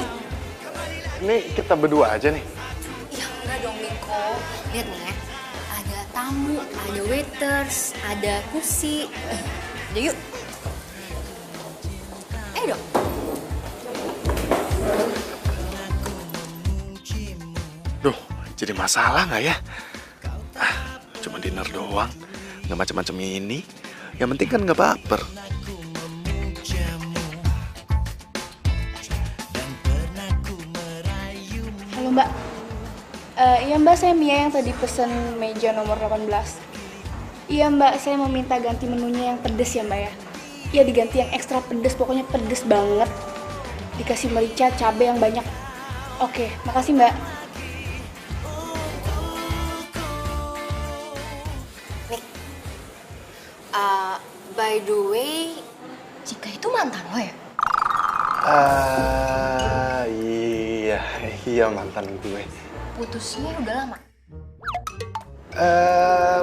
Yuk. Ini kita berdua aja nih. Ya enggak dong Miko. Lihat nih ya. Ada tamu, ada waiters, ada kursi. Udah yuk. Duh, jadi masalah nggak ya? Cuma dinner doang, nggak macam-macam ini. Yang penting kan nggak baper. Halo Mbak. Iya Mbak, saya Mia yang tadi pesen meja nomor 18. Iya Mbak, saya mau minta ganti menunya yang pedes ya Mbak ya. Iya diganti yang ekstra pedes, pokoknya pedes banget. Dikasih merica, cabai yang banyak. Oke, makasih Mbak. Nik, by the way, Cika itu mantan lo ya? Iya mantan gue. Putusnya udah lama?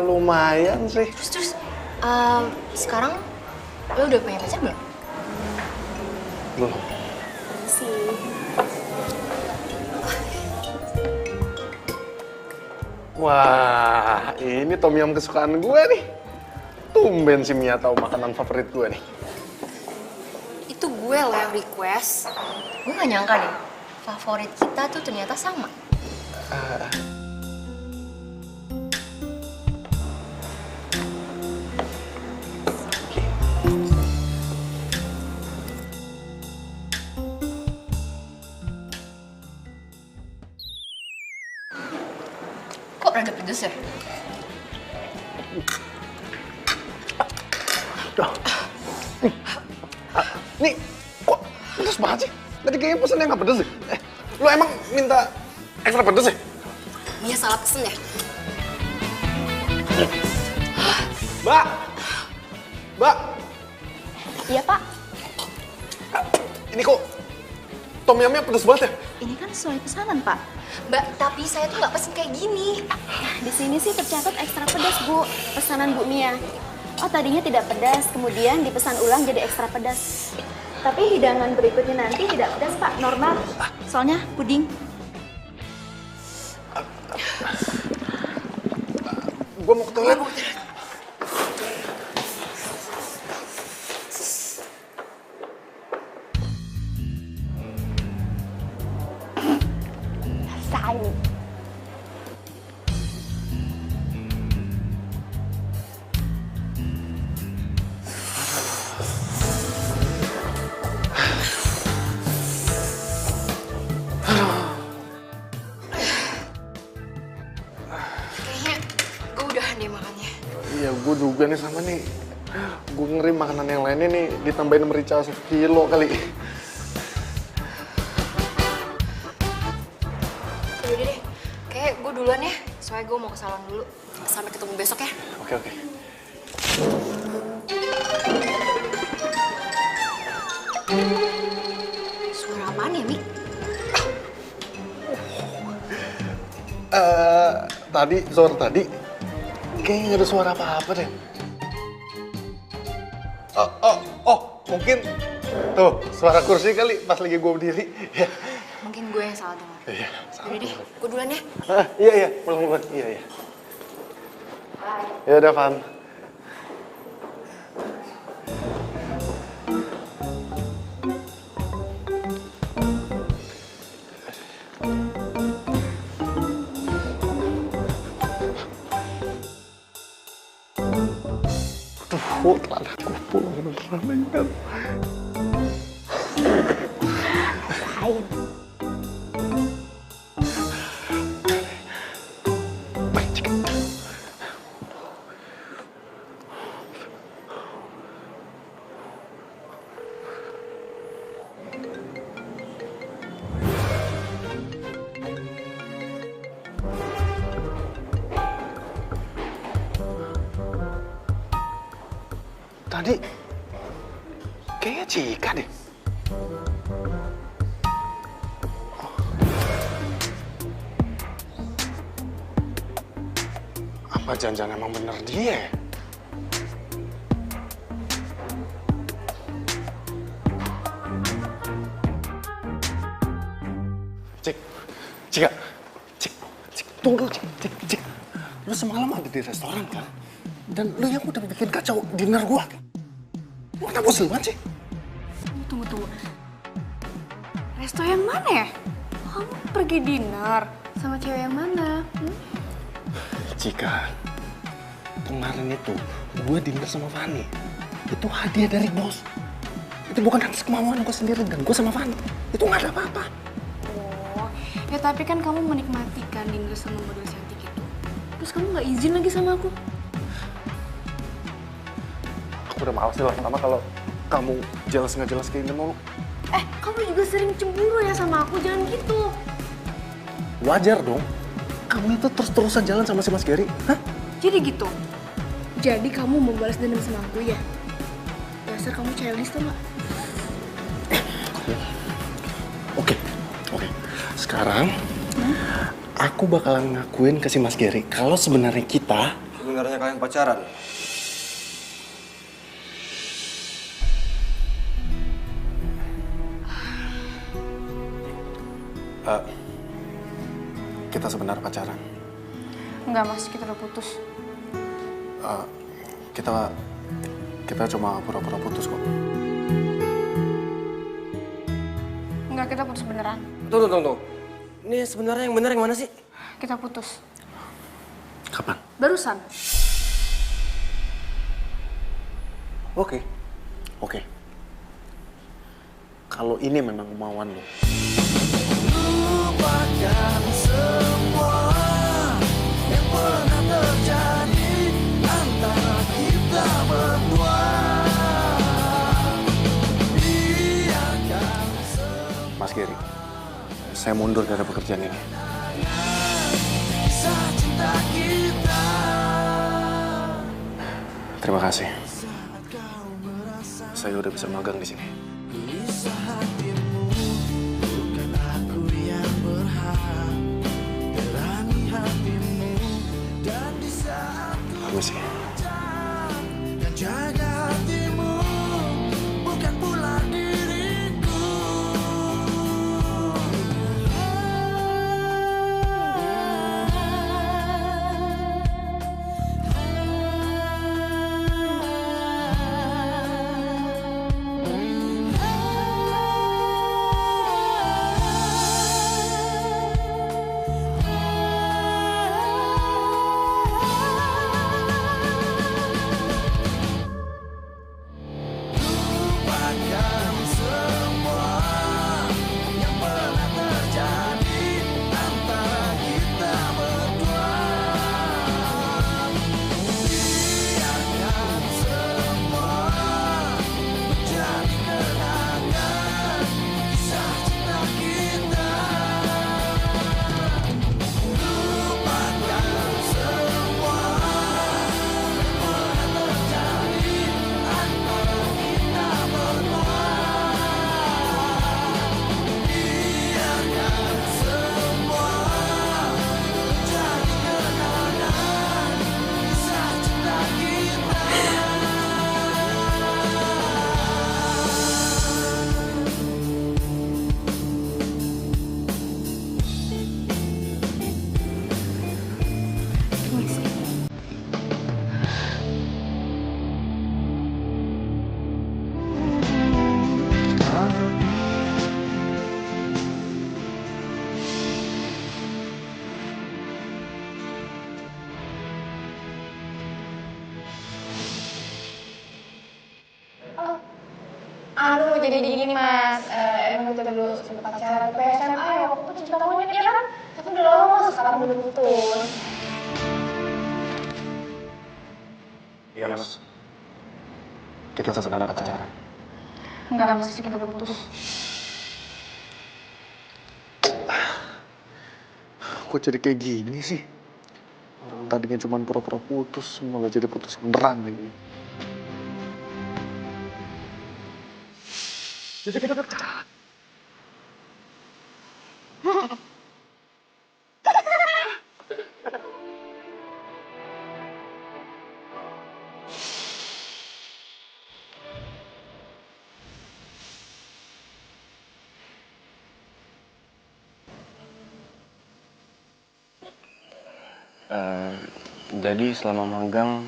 Lumayan sih. Terus, sekarang lo udah punya pacar belum? Belum. Wah, ini tom yum kesukaan gue nih. Tumben si Mia tahu makanan favorit gue nih. Itu gue lo yang request. Gue gak nyangka deh, favorit kita tuh ternyata sama. Kok rada pedes ya? Nih, kok pedes banget sih? Tadi kayaknya pesannya nggak pedes sih. Lo emang minta ekstra pedes ya? Mia salah pesen ya? Mbak! Mbak! Iya Pak, Ini kok tom yumnya pedes banget ya? ini kan sesuai pesanan Pak. Mbak, tapi saya tuh nggak pesen kayak gini. Di sini sih tercatat ekstra pedas Bu, pesanan Bu Mia. Oh tadinya tidak pedas, kemudian dipesan ulang jadi ekstra pedas. Tapi hidangan berikutnya nanti tidak pedas Pak, normal. Soalnya puding. Gue mau ke toilet. Rasain. Kayaknya gue udahan deh makannya. Iya, gue juga nih sama nih. Gue ngeri makanan yang lainnya nih ditambahin merica 1 kilo kali. Udah deh, kayak gue duluan ya. Soalnya gue mau ke salon dulu. Sampai ketemu besok ya. Oke, oke. Suara apaan ya, Mik? Tadi kayaknya nggak ada suara apa-apa deh. Mungkin tuh suara kursi kali pas lagi gue berdiri. Ya. Mungkin gue yang salah dengar. Iya. Udah deh, gue duluan ya. Iya, pelan-pelan. Iya. Ya udah, Van. Aduh, telah aku pulang beneran kan. Tadi kayaknya Cika deh. Apa jangan-jangan emang bener dia ya? Cika, tunggu, Cik. Lu semalam ada di restoran kan? Dan lu yang udah bikin kacau dinner gua. Lu kenapa selesai sih? Tunggu. Resto yang mana ya? Kamu pergi dinner Sama cewek yang mana? Jika kemarin itu gue dinner sama Fanny, itu hadiah dari bos. Itu bukan atas kemauan gue sendiri dan gue sama Fanny. Itu nggak ada apa-apa. Oh, ya tapi kan kamu menikmati kan dinner sama model cantik itu. Terus kamu nggak izin lagi sama aku? Aku udah males nih lama-lama kalau kamu jelas nggak jelas kayak gini mulu. Kamu juga sering cemburu ya sama aku, jangan gitu. Wajar dong. Kamu itu terus-terusan jalan sama si Mas Gary. Hah? Jadi gitu? Jadi kamu mau balas dendam sama aku ya? Dasar kamu childish tuh nggak? Oke. Sekarang aku bakalan ngakuin ke si Mas Gary kalau sebenarnya kita... Sebenarnya kalian pacaran? Kita sebenarnya pacaran. Enggak mas, kita udah putus. Kita cuma pura-pura putus kok. Enggak, kita putus beneran. Tunggu. Ini sebenarnya yang benar yang mana sih? Kita putus. Kapan? Barusan. Oke. Kalau ini memang kemauan lo. Lupakan semua yang pernah terjadi antara kita berdua. Mas Gary, saya mundur dari pekerjaan ini. Kisah cinta kita. Terima kasih. Saya udah bisa magang di sini. Gelisah hatimu, bukan aku yang berhak berani hatimu. Dan di saat Permisi. dan jaga hatimu, bukan pula diriku. Lupakan semua yang pernah terjadi antara kita berdua. Biarkan semua menjadi kenangan kisah cinta kita. Lupakan semua yang pernah terjadi antara kita berdua. Biarkan semua menjadi kenangan kisah cinta kita. Aduh, jadi gini mas, emang kita dulu sempat pacaran sampai SMA ya, waktu itu cinta monyet ya kan? Tapi udah lama, sekarang udah putus. Iya, Mas. Kita sebenarnya pacaran. Enggak mas, kita udah putus. Kok jadi kayak gini sih? Orang tadinya cuma pura-pura putus, malah jadi putus beneran lagi. Jadi kita pacaran. Jadi selama magang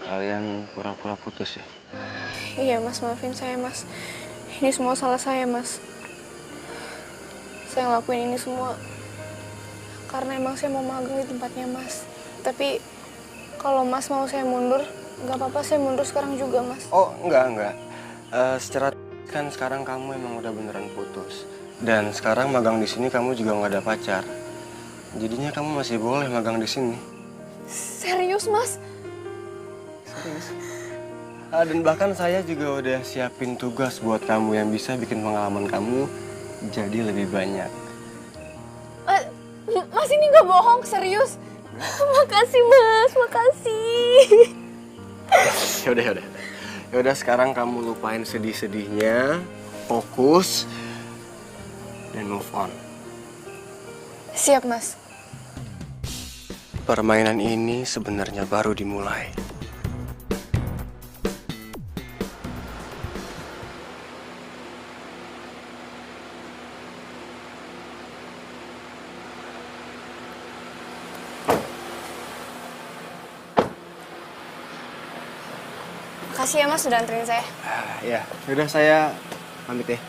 kalian pura-pura putus ya? Iya mas, maafin saya mas. Ini semua salah saya mas. Saya ngelakuin ini semua karena emang saya mau magang di tempatnya Mas. Tapi kalau Mas mau saya mundur, nggak apa-apa saya mundur sekarang juga Mas. Oh, enggak. Secara kan sekarang kamu emang udah beneran putus. Dan sekarang magang di sini kamu juga nggak ada pacar. Jadinya kamu masih boleh magang di sini. Serius Mas? Serius? Dan bahkan saya juga udah siapin tugas buat kamu yang bisa bikin pengalaman kamu jadi lebih banyak. Mas ini nggak bohong, serius? Makasih Mas, makasih. Yaudah sekarang kamu lupain sedih-sedihnya, fokus, dan move on. Siap Mas. Permainan ini sebenarnya baru dimulai. Makasih ya Mas sudah anterin saya. Ya, yaudah saya pamit ya.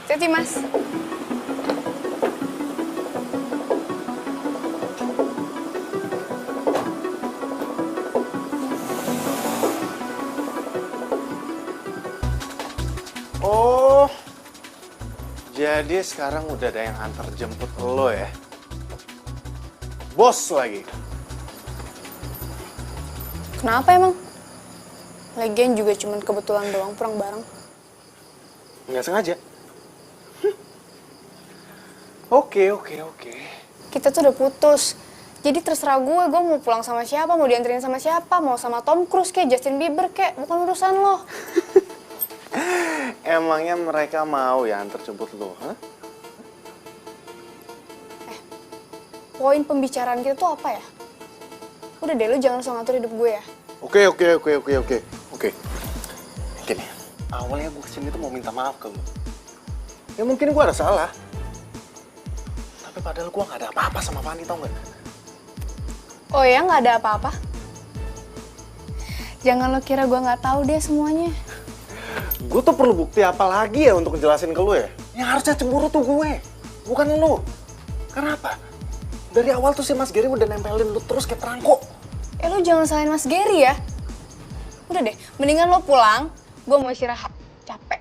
Hati-hati Mas. Oh, jadi sekarang udah ada yang antar jemput lo ya? Bos lagi? Kenapa emang? Lagian juga cuman kebetulan doang pulang bareng. Nggak sengaja? Oke. Kita tuh udah putus. Jadi terserah gue mau pulang sama siapa, mau dianterin sama siapa, mau sama Tom Cruise kayak Justin Bieber kayak, bukan urusan lo. Emangnya mereka mau ya antar jemput lo? Hah? Poin pembicaraan kita tuh apa ya? Udah deh, lo jangan langsung ngatur hidup gue ya. Oke. Gini, awalnya gue kesini tuh mau minta maaf ke lo. Ya mungkin gue ada salah. Tapi padahal gue gak ada apa-apa sama Fanny, tau gak? Oh ya, nggak ada apa-apa? Jangan lo kira gue nggak tahu deh semuanya. Gue tuh perlu bukti apa lagi ya untuk ngejelasin ke lo ya? Yang harusnya cemburu tuh gue, bukan lo. Kenapa? Dari awal tuh si Mas Gary udah nempelin lo terus kayak perangko. Lo jangan salahin Mas Gary ya. Udah deh, mendingan lo pulang. Gue mau istirahat, capek.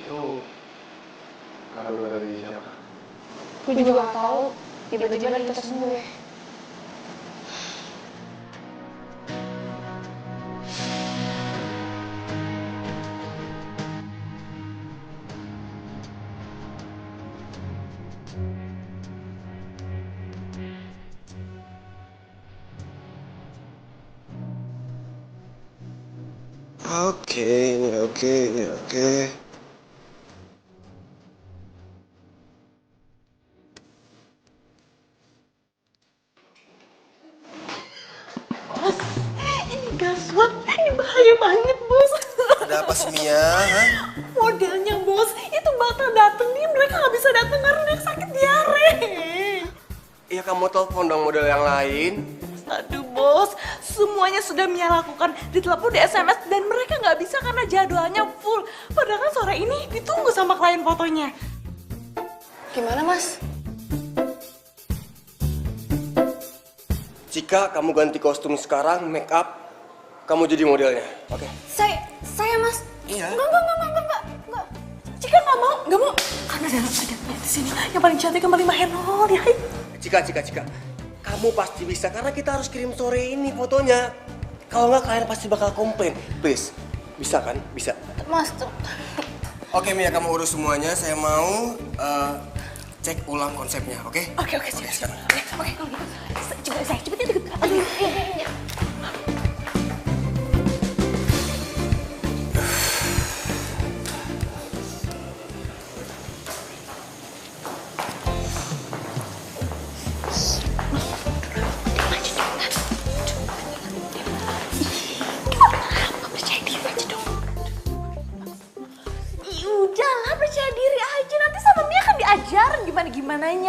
Itu kado dari siapa? Gue juga gak tahu. Tiba-tiba ada di tas gue. Oke. Ini gaswat, ini bahaya banget bos. Ada apa sih Mia? Hah? Modelnya bos, itu bakal dateng nih, mereka gak bisa dateng karena dia sakit diare. Ya kamu telepon dong model yang lain. Aduh bos, semuanya sudah Mia lakukan, ditelepon, di SMS, dan mereka nggak bisa karena jadwalnya full. Padahal kan sore ini ditunggu sama klien fotonya. Gimana Mas? Cika, kamu ganti kostum sekarang, make up, kamu jadi modelnya, oke? Saya Mas. Iya. Enggak. Cika nggak mau. Karena ada di sini yang paling cantik, yang paling mahal ya. Cika. Kamu pasti bisa, karena kita harus kirim sore ini fotonya. Kalau nggak, klien pasti bakal komplain. Please, bisa kan? Bisa. Mas tuh. Oke Mia, kamu urus semuanya. Saya mau cek ulang konsepnya, oke? Oke, siap. Oke, kalau gitu. Cepetnya deket. Aduh, iya.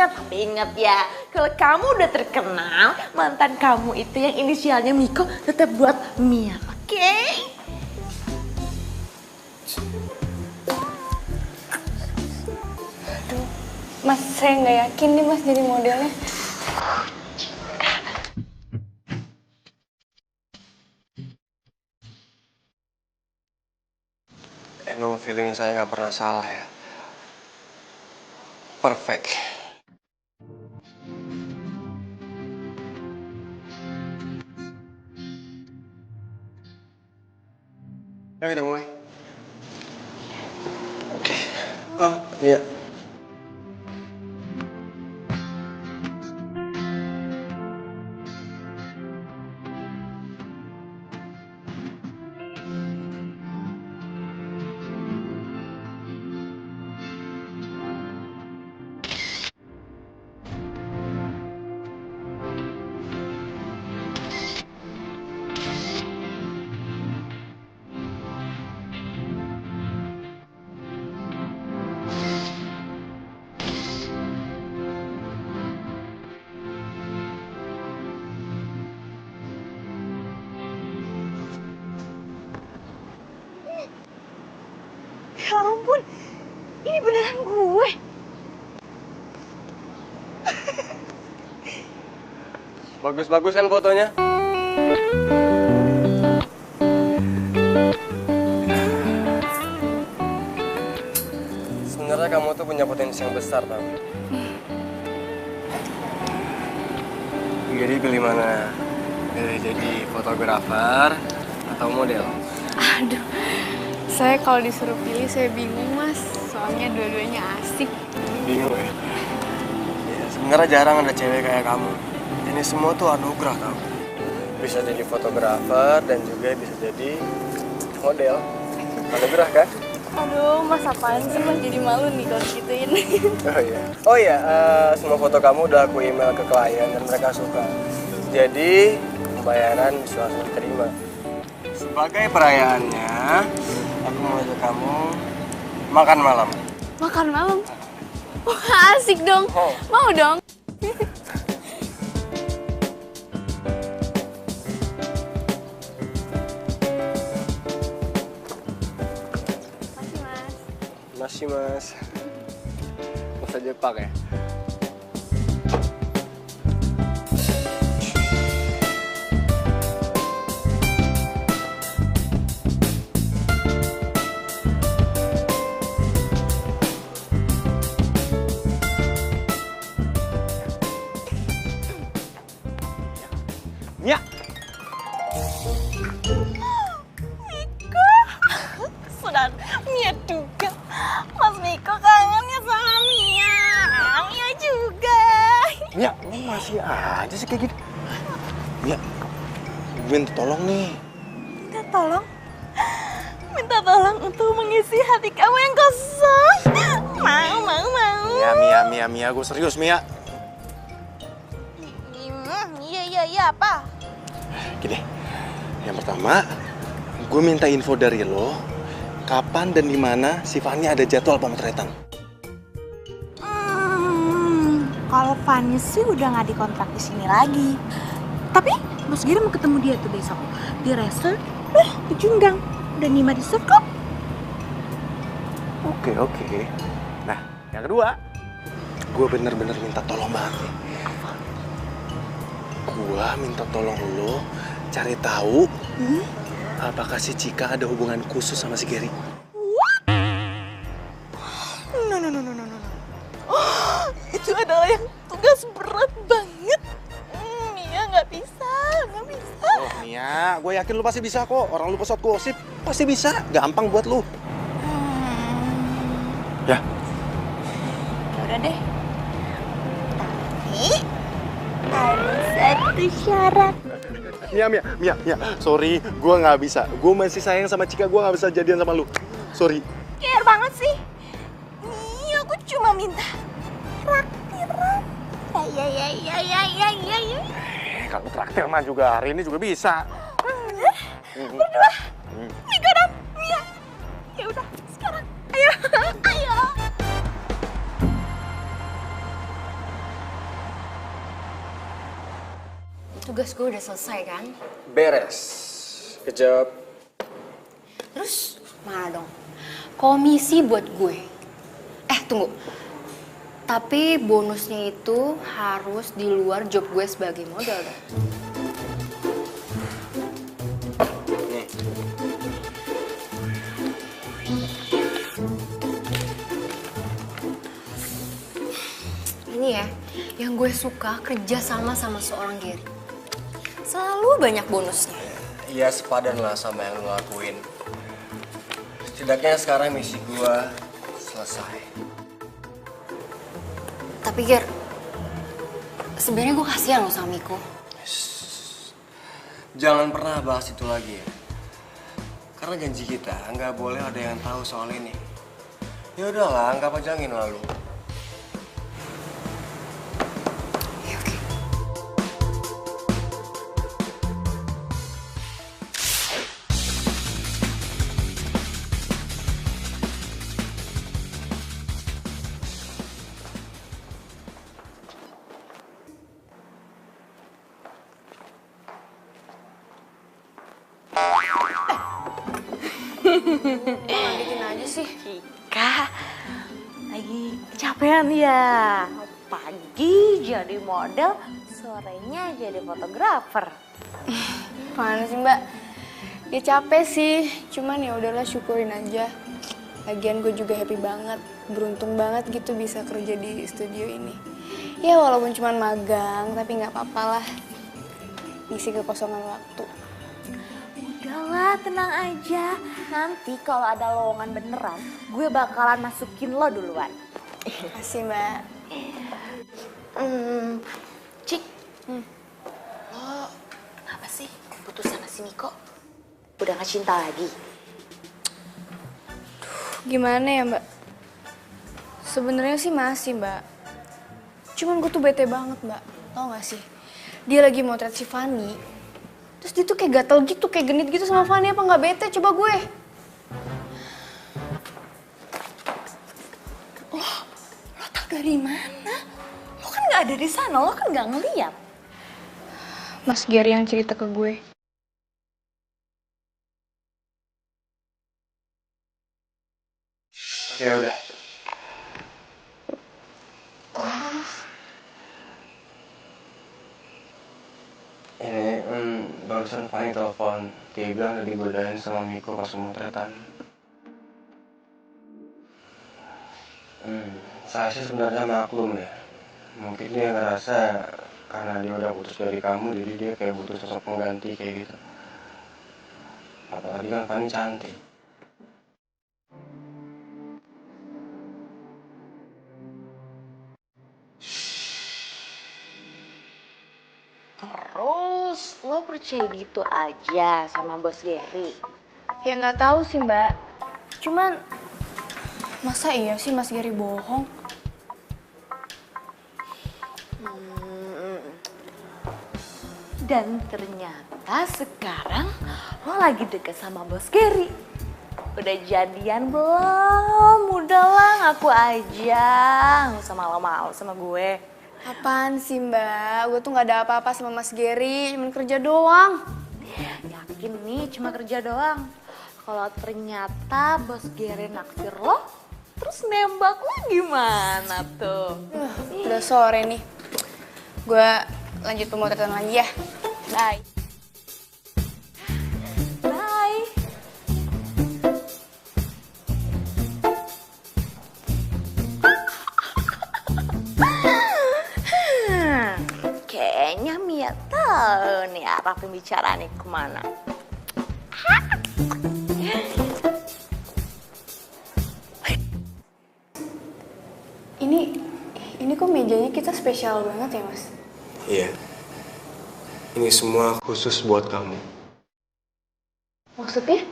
Tapi ingat ya, kalau kamu udah terkenal, mantan kamu itu yang inisialnya Miko tetap buat Mia, oke? Mas, saya nggak yakin nih Mas jadi modelnya. Emang feeling saya nggak pernah salah ya. Perfect. Ya kita mulai. Oke. Oh iya. Ya ampun, ini beneran gue. Bagus-bagus kan fotonya? Sebenarnya kamu tuh punya potensi yang besar, tau? Jadi pilih mana? Pilih jadi fotografer atau model? Aduh, saya kalau disuruh pilih saya bingung Mas. Soalnya dua-duanya asik. Bingung ya? Ya, sebenarnya jarang ada cewek kayak kamu. Ini semua tuh anugerah tau. Bisa jadi fotografer dan juga bisa jadi model. Anugerah kan? Aduh, Mas apaan sih Mas jadi malu nih kalau gituin. Oh iya, semua foto kamu udah aku email ke klien dan mereka suka. Jadi pembayaran bisa langsung diterima. Sebagai perayaannya, aku mau ajak kamu makan malam. Makan malam? Wah asik dong, mau dong. Masih mas. Masa Jepang ya? Mia! Miko! Sudah Mia juga. Mas Miko kangennya sama Mia. Mia juga. Mia, lu masih aja sih kayak gitu. Mia, gue minta tolong nih. Minta tolong? Minta tolong untuk mengisi hati kamu yang kosong. Mau. Mia, gue serius, Mia. Iya, apa? Gini, yang pertama, gue minta info dari lo, kapan dan di mana si Fanny ada jadwal pemotretan. Kalau Fanny sih udah nggak dikontrak di sini lagi. Tapi Mas Giri mau ketemu dia tuh besok di resort, di Junggang. Udah Nima resort kok. Oke. Nah, yang kedua, gue bener-bener minta tolong banget nih. Gue minta tolong lo cari tahu apakah si Cika ada hubungan khusus sama si Gary. No. Itu adalah yang tugas berat banget. Mia nggak bisa. Oh Mia, gue yakin lu pasti bisa kok. Orang lu pesawat gosip pasti bisa. Gampang buat lu. Ya. Udah deh. Tapi ada satu syarat. Mia, sorry, gue nggak bisa. Gue masih sayang sama Cika, gue nggak bisa jadian sama lu. Sorry. Care banget sih. Nih, aku cuma minta traktiran. Ya. Kalau traktir mah juga hari ini juga bisa. Berdua. Mika dan Mia. Ya udah, sekarang. Ayo. tugas gue udah selesai kan? Beres. Kejawab. Terus mana dong? Komisi buat gue. Tunggu. Tapi bonusnya itu harus di luar job gue sebagai model dong. Nih. Ini ya, yang gue suka kerja sama seorang Gary. Selalu banyak bonusnya. Iya, sepadan lah sama yang lo lakuin. Setidaknya sekarang misi gua selesai. Tapi Ger, sebenarnya gue kasihan loh sama Miko. Jangan pernah bahas itu lagi ya. Karena janji kita nggak boleh ada yang tahu soal ini. Ya udahlah, anggap aja angin lalu. Lanjutin aja sih. Cika, lagi kecapean ya. Pagi jadi model, sorenya jadi fotografer. Mana sih Mbak? Ya capek sih, cuman ya udahlah syukurin aja. Lagian gue juga happy banget, beruntung banget gitu bisa kerja di studio ini. Ya walaupun cuman magang, tapi nggak apa-apa lah. Ngisi kekosongan waktu. Udahlah, tenang aja. Nanti kalau ada lowongan beneran, gue bakalan masukin lo duluan. Makasih Mbak. Cik, lo kenapa sih putus sama si Miko? Udah gak cinta lagi? Gimana ya Mbak? Sebenarnya sih masih Mbak. Cuman gue tuh bete banget Mbak. Tau gak sih? Dia lagi motret si Fanny. Terus dia tuh kayak gatel gitu, kayak genit gitu sama Fanny. Apa gak bete? Coba gue. Lo tau dari mana? Lo kan gak ada di sana, lo kan gak ngeliat. Mas Gary yang cerita ke gue. Ya udah. Ini barusan Fanny telepon. Dia bilang udah digodain sama Miko pas pemotretan. Saya sih sebenarnya maklum ya. Mungkin dia ngerasa karena dia udah putus dari kamu, jadi dia kayak butuh sosok pengganti kayak gitu. Apalagi kan Fanny cantik. Terus lo percaya gitu aja sama bos Gary? Ya nggak tahu sih Mbak. Cuman masa iya sih Mas Gary bohong? Dan ternyata sekarang lo lagi deket sama bos Gary. Udah jadian belum? Udahlah ngaku aja, nggak usah malu-malu sama gue. Apaan sih Mbak? Gue tuh nggak ada apa-apa sama Mas Gary, cuma kerja doang. Yakin nih cuma kerja doang? Kalau ternyata bos Gary naksir lo, terus nembak lo gimana tuh? Udah sore nih. Gue lanjut pemotretan lagi ya. Bye. Bye. Kayaknya Mia tahu nih arah pembicaraannya kemana. Ini kok mejanya kita spesial banget ya Mas? Iya. Ini semua khusus buat kamu. Maksudnya?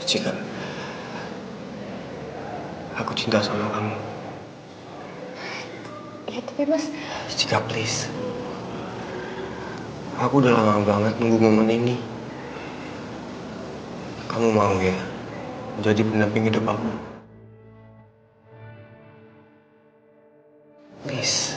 Cika, aku cinta sama kamu. Ya tapi Mas, Cika, please. Aku udah lama banget nunggu momen ini. Kamu mau ya jadi pendamping hidup aku? Please.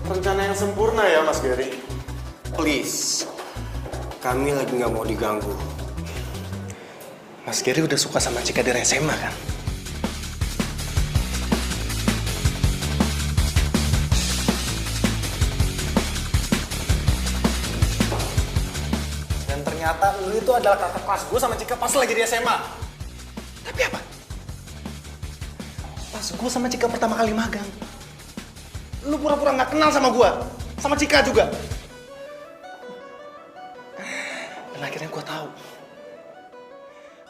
Rencana yang sempurna ya, Mas Gary. Please. Kami lagi nggak mau diganggu. Mas Gary udah suka sama Cika dari SMA kan? Dan ternyata lu itu adalah kakak kelas gue sama Cika pas lagi di SMA. Tapi apa? Pas gue sama Cika pertama kali magang, lu pura-pura nggak kenal sama gue, sama Cika juga. Dan akhirnya gue tahu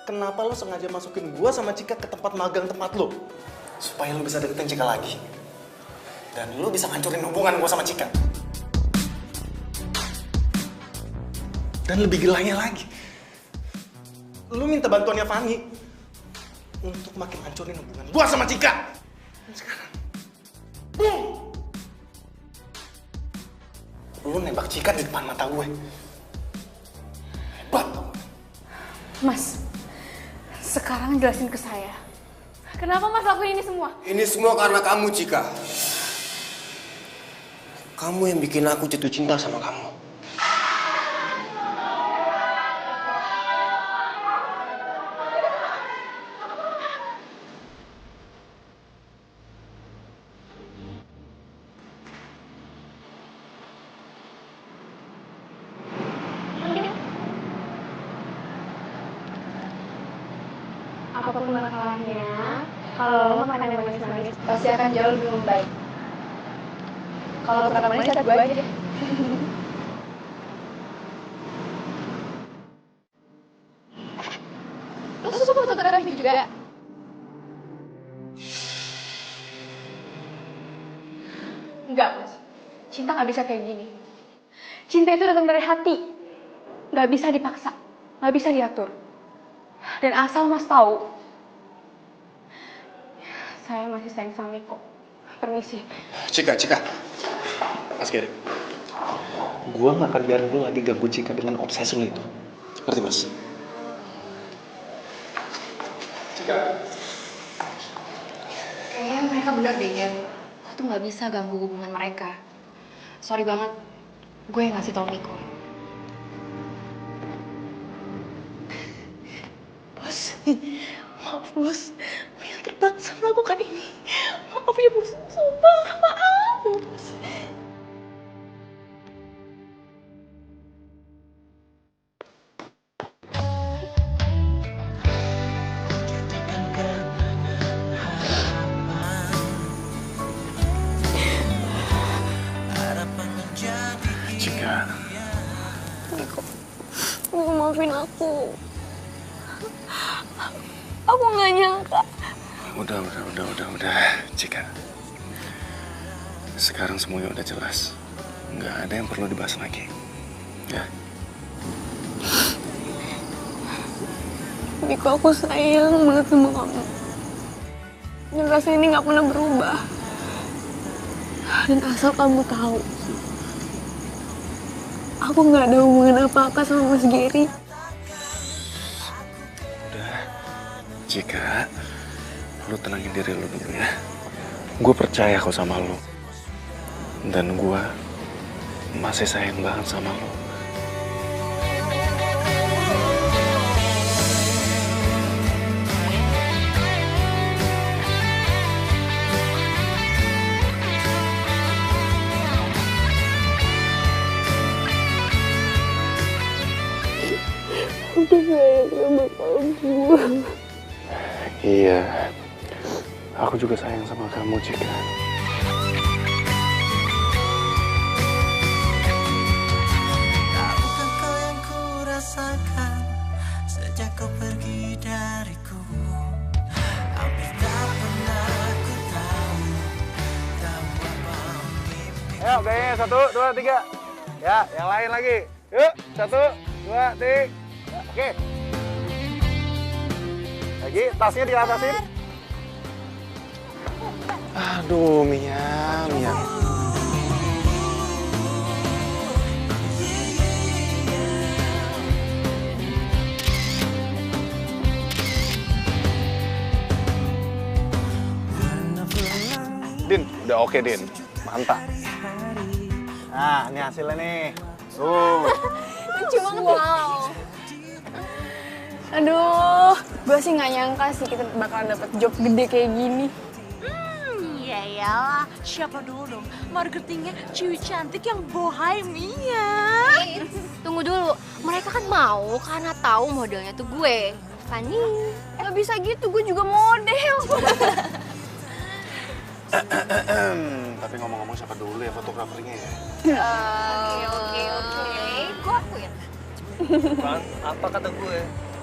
kenapa lu sengaja masukin gue sama Cika ke tempat magang tempat lu, supaya lu bisa deketin Cika lagi. Dan lu bisa ngancurin hubungan gue sama Cika. Dan lebih gilanya lagi, lu minta bantuannya Fanny untuk makin hancurin hubungan gue sama Cika. Dan sekarang, boom! Lu nembak Cika di depan mata gue. Hebat. Mas, sekarang jelasin ke saya. Kenapa Mas lakuin ini semua? Ini semua karena kamu, Cika. Kamu yang bikin aku jatuh cinta sama kamu. Apapun masalahnya, kalau lo makan yang manis-manis, pasti akan jauh lebih membaik. Kalau untuk kata manis, lihat gue aja deh. Lo suka fotografi juga? Enggak, Mas. Cinta nggak bisa kayak gini. Cinta itu datang dari hati. Nggak bisa dipaksa. Nggak bisa diatur. Dan asal Mas tahu, saya masih sayang sama Miko. Permisi. Cika. Mas Gary. Gua gak akan biarin lu lagi ganggu Cika dengan obsesi lu itu. Ngerti, Mas? Cika. Kayaknya mereka bener deh, Jen. Lo tuh nggak bisa ganggu hubungan mereka. Sorry banget, gue yang ngasih tau Miko. Maaf bos, Mia terpaksa melakukan ini. Maaf ya bos, sumpah maaf bos. Cika. Maafin aku. Aku nggak nyangka. Udah, Cika. Sekarang semuanya udah jelas. Nggak ada yang perlu dibahas lagi. Ya. Miko, aku sayang banget sama kamu. Dan rasa ini nggak pernah berubah. Dan asal kamu tahu, aku nggak ada hubungan apa-apa sama Mas Gary. Cika, lu tenangin diri lu dulu ya. Gue percaya kok sama lu. Dan gue masih sayang banget sama lu. Aku sayang sama kamu. Iya, aku juga sayang sama kamu, Cika. Tahukah kau yang ku rasakan sejak kau pergi dariku? oke, 1, 2, 3. Ya, yang lain lagi. Yuk, 1, 2, 3. Oke. Lagi, tasnya diatasin. Aduh, Mia. Din, udah oke, Din. Mantap. Nah, ini hasilnya nih. Tuh. Lucu banget. Wow. Aduh, gue sih nggak nyangka sih kita bakalan dapet job gede kayak gini. Ya iyalah, siapa dulu dong marketingnya cewek cantik yang bohemia. Tunggu dulu, mereka kan mau karena tahu modelnya tuh gue, Fanny. Gak bisa gitu, gue juga model. Tapi ngomong-ngomong siapa dulu ya fotografernya ya? Oke. Gue akuin. Kan, apa kata gue?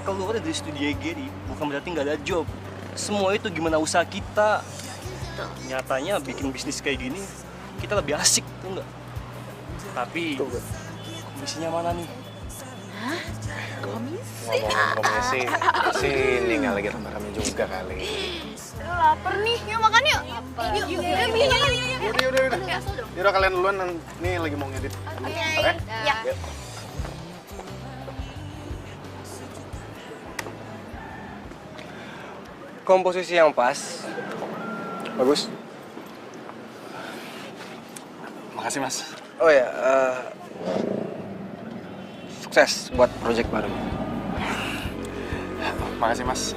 Keluar dari studio Gary bukan berarti nggak ada job. Semua itu gimana usaha kita. Nyatanya bikin bisnis kayak gini, kita lebih asik, tuh nggak? Tapi, komisinya mana nih? Hah? Komisi? Ngomongin komisi, sini nggak lagi rame-rame juga kali. Laper nih, yuk makan yuk. Yuk. Udah. Yaudah kalian duluan, nih lagi mau ngedit. Oke? Ya. Yuk. Komposisi yang pas. Bagus. Makasih, Mas. Oh ya, sukses buat project baru. Makasih, Mas.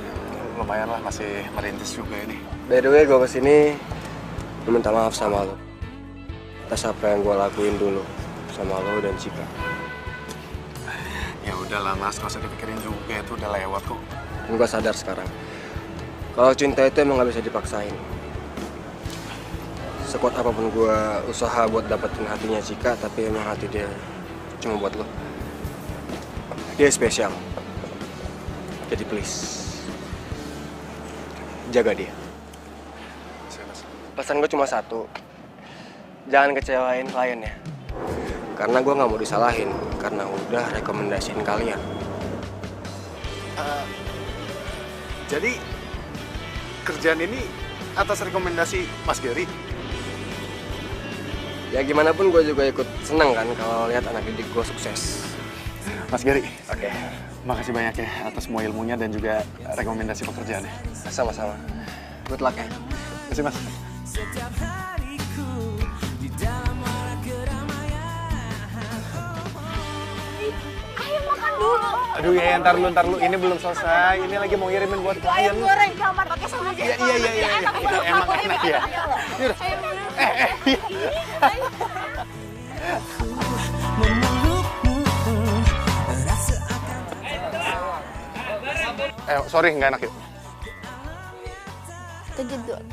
Lumayan lah, masih merintis juga ini. By the way, gue kesini minta maaf sama lo atas apa yang gue lakuin dulu sama lo dan Cika. Ya udahlah, Mas. Nggak usah dipikirin juga. Itu udah lewat kok. Gue sadar sekarang. Kalau cinta itu emang gak bisa dipaksain. Sekuat apapun gue usaha buat dapetin hatinya Cika, tapi emang hati dia cuma buat lo. Dia spesial. Jadi please, jaga dia. Pesan gue cuma satu, jangan kecewain klien ya. Karena gue gak mau disalahin, karena udah rekomendasiin kalian. Jadi, kerjaan ini atas rekomendasi Mas Gary? Ya gimana pun gue juga ikut seneng kan kalau lihat anak didik gue sukses. Mas Gary, oke. Makasih banyak ya atas semua ilmunya dan juga rekomendasi pekerjaannya. Sama-sama. Good luck ya. Terima kasih, Mas. Setiap hariku di dalam arah keramaian. Ayo makan dulu. Aduh ya, ntar lu. Ini belum selesai. Ini lagi mau ngirimin buat klien. Ayam goreng kamar pakai sama Iya. Emang enak ya. Yaudah. Sorry, nggak enak yuk. Kejedot.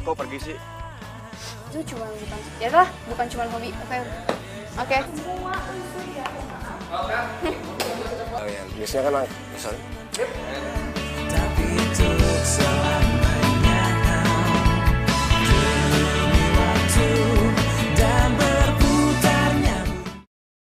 Kok pergi sih? Itu bukan cuma hobi. Oke. Oh ya, biasanya kan misalnya. Tapi untuk selalu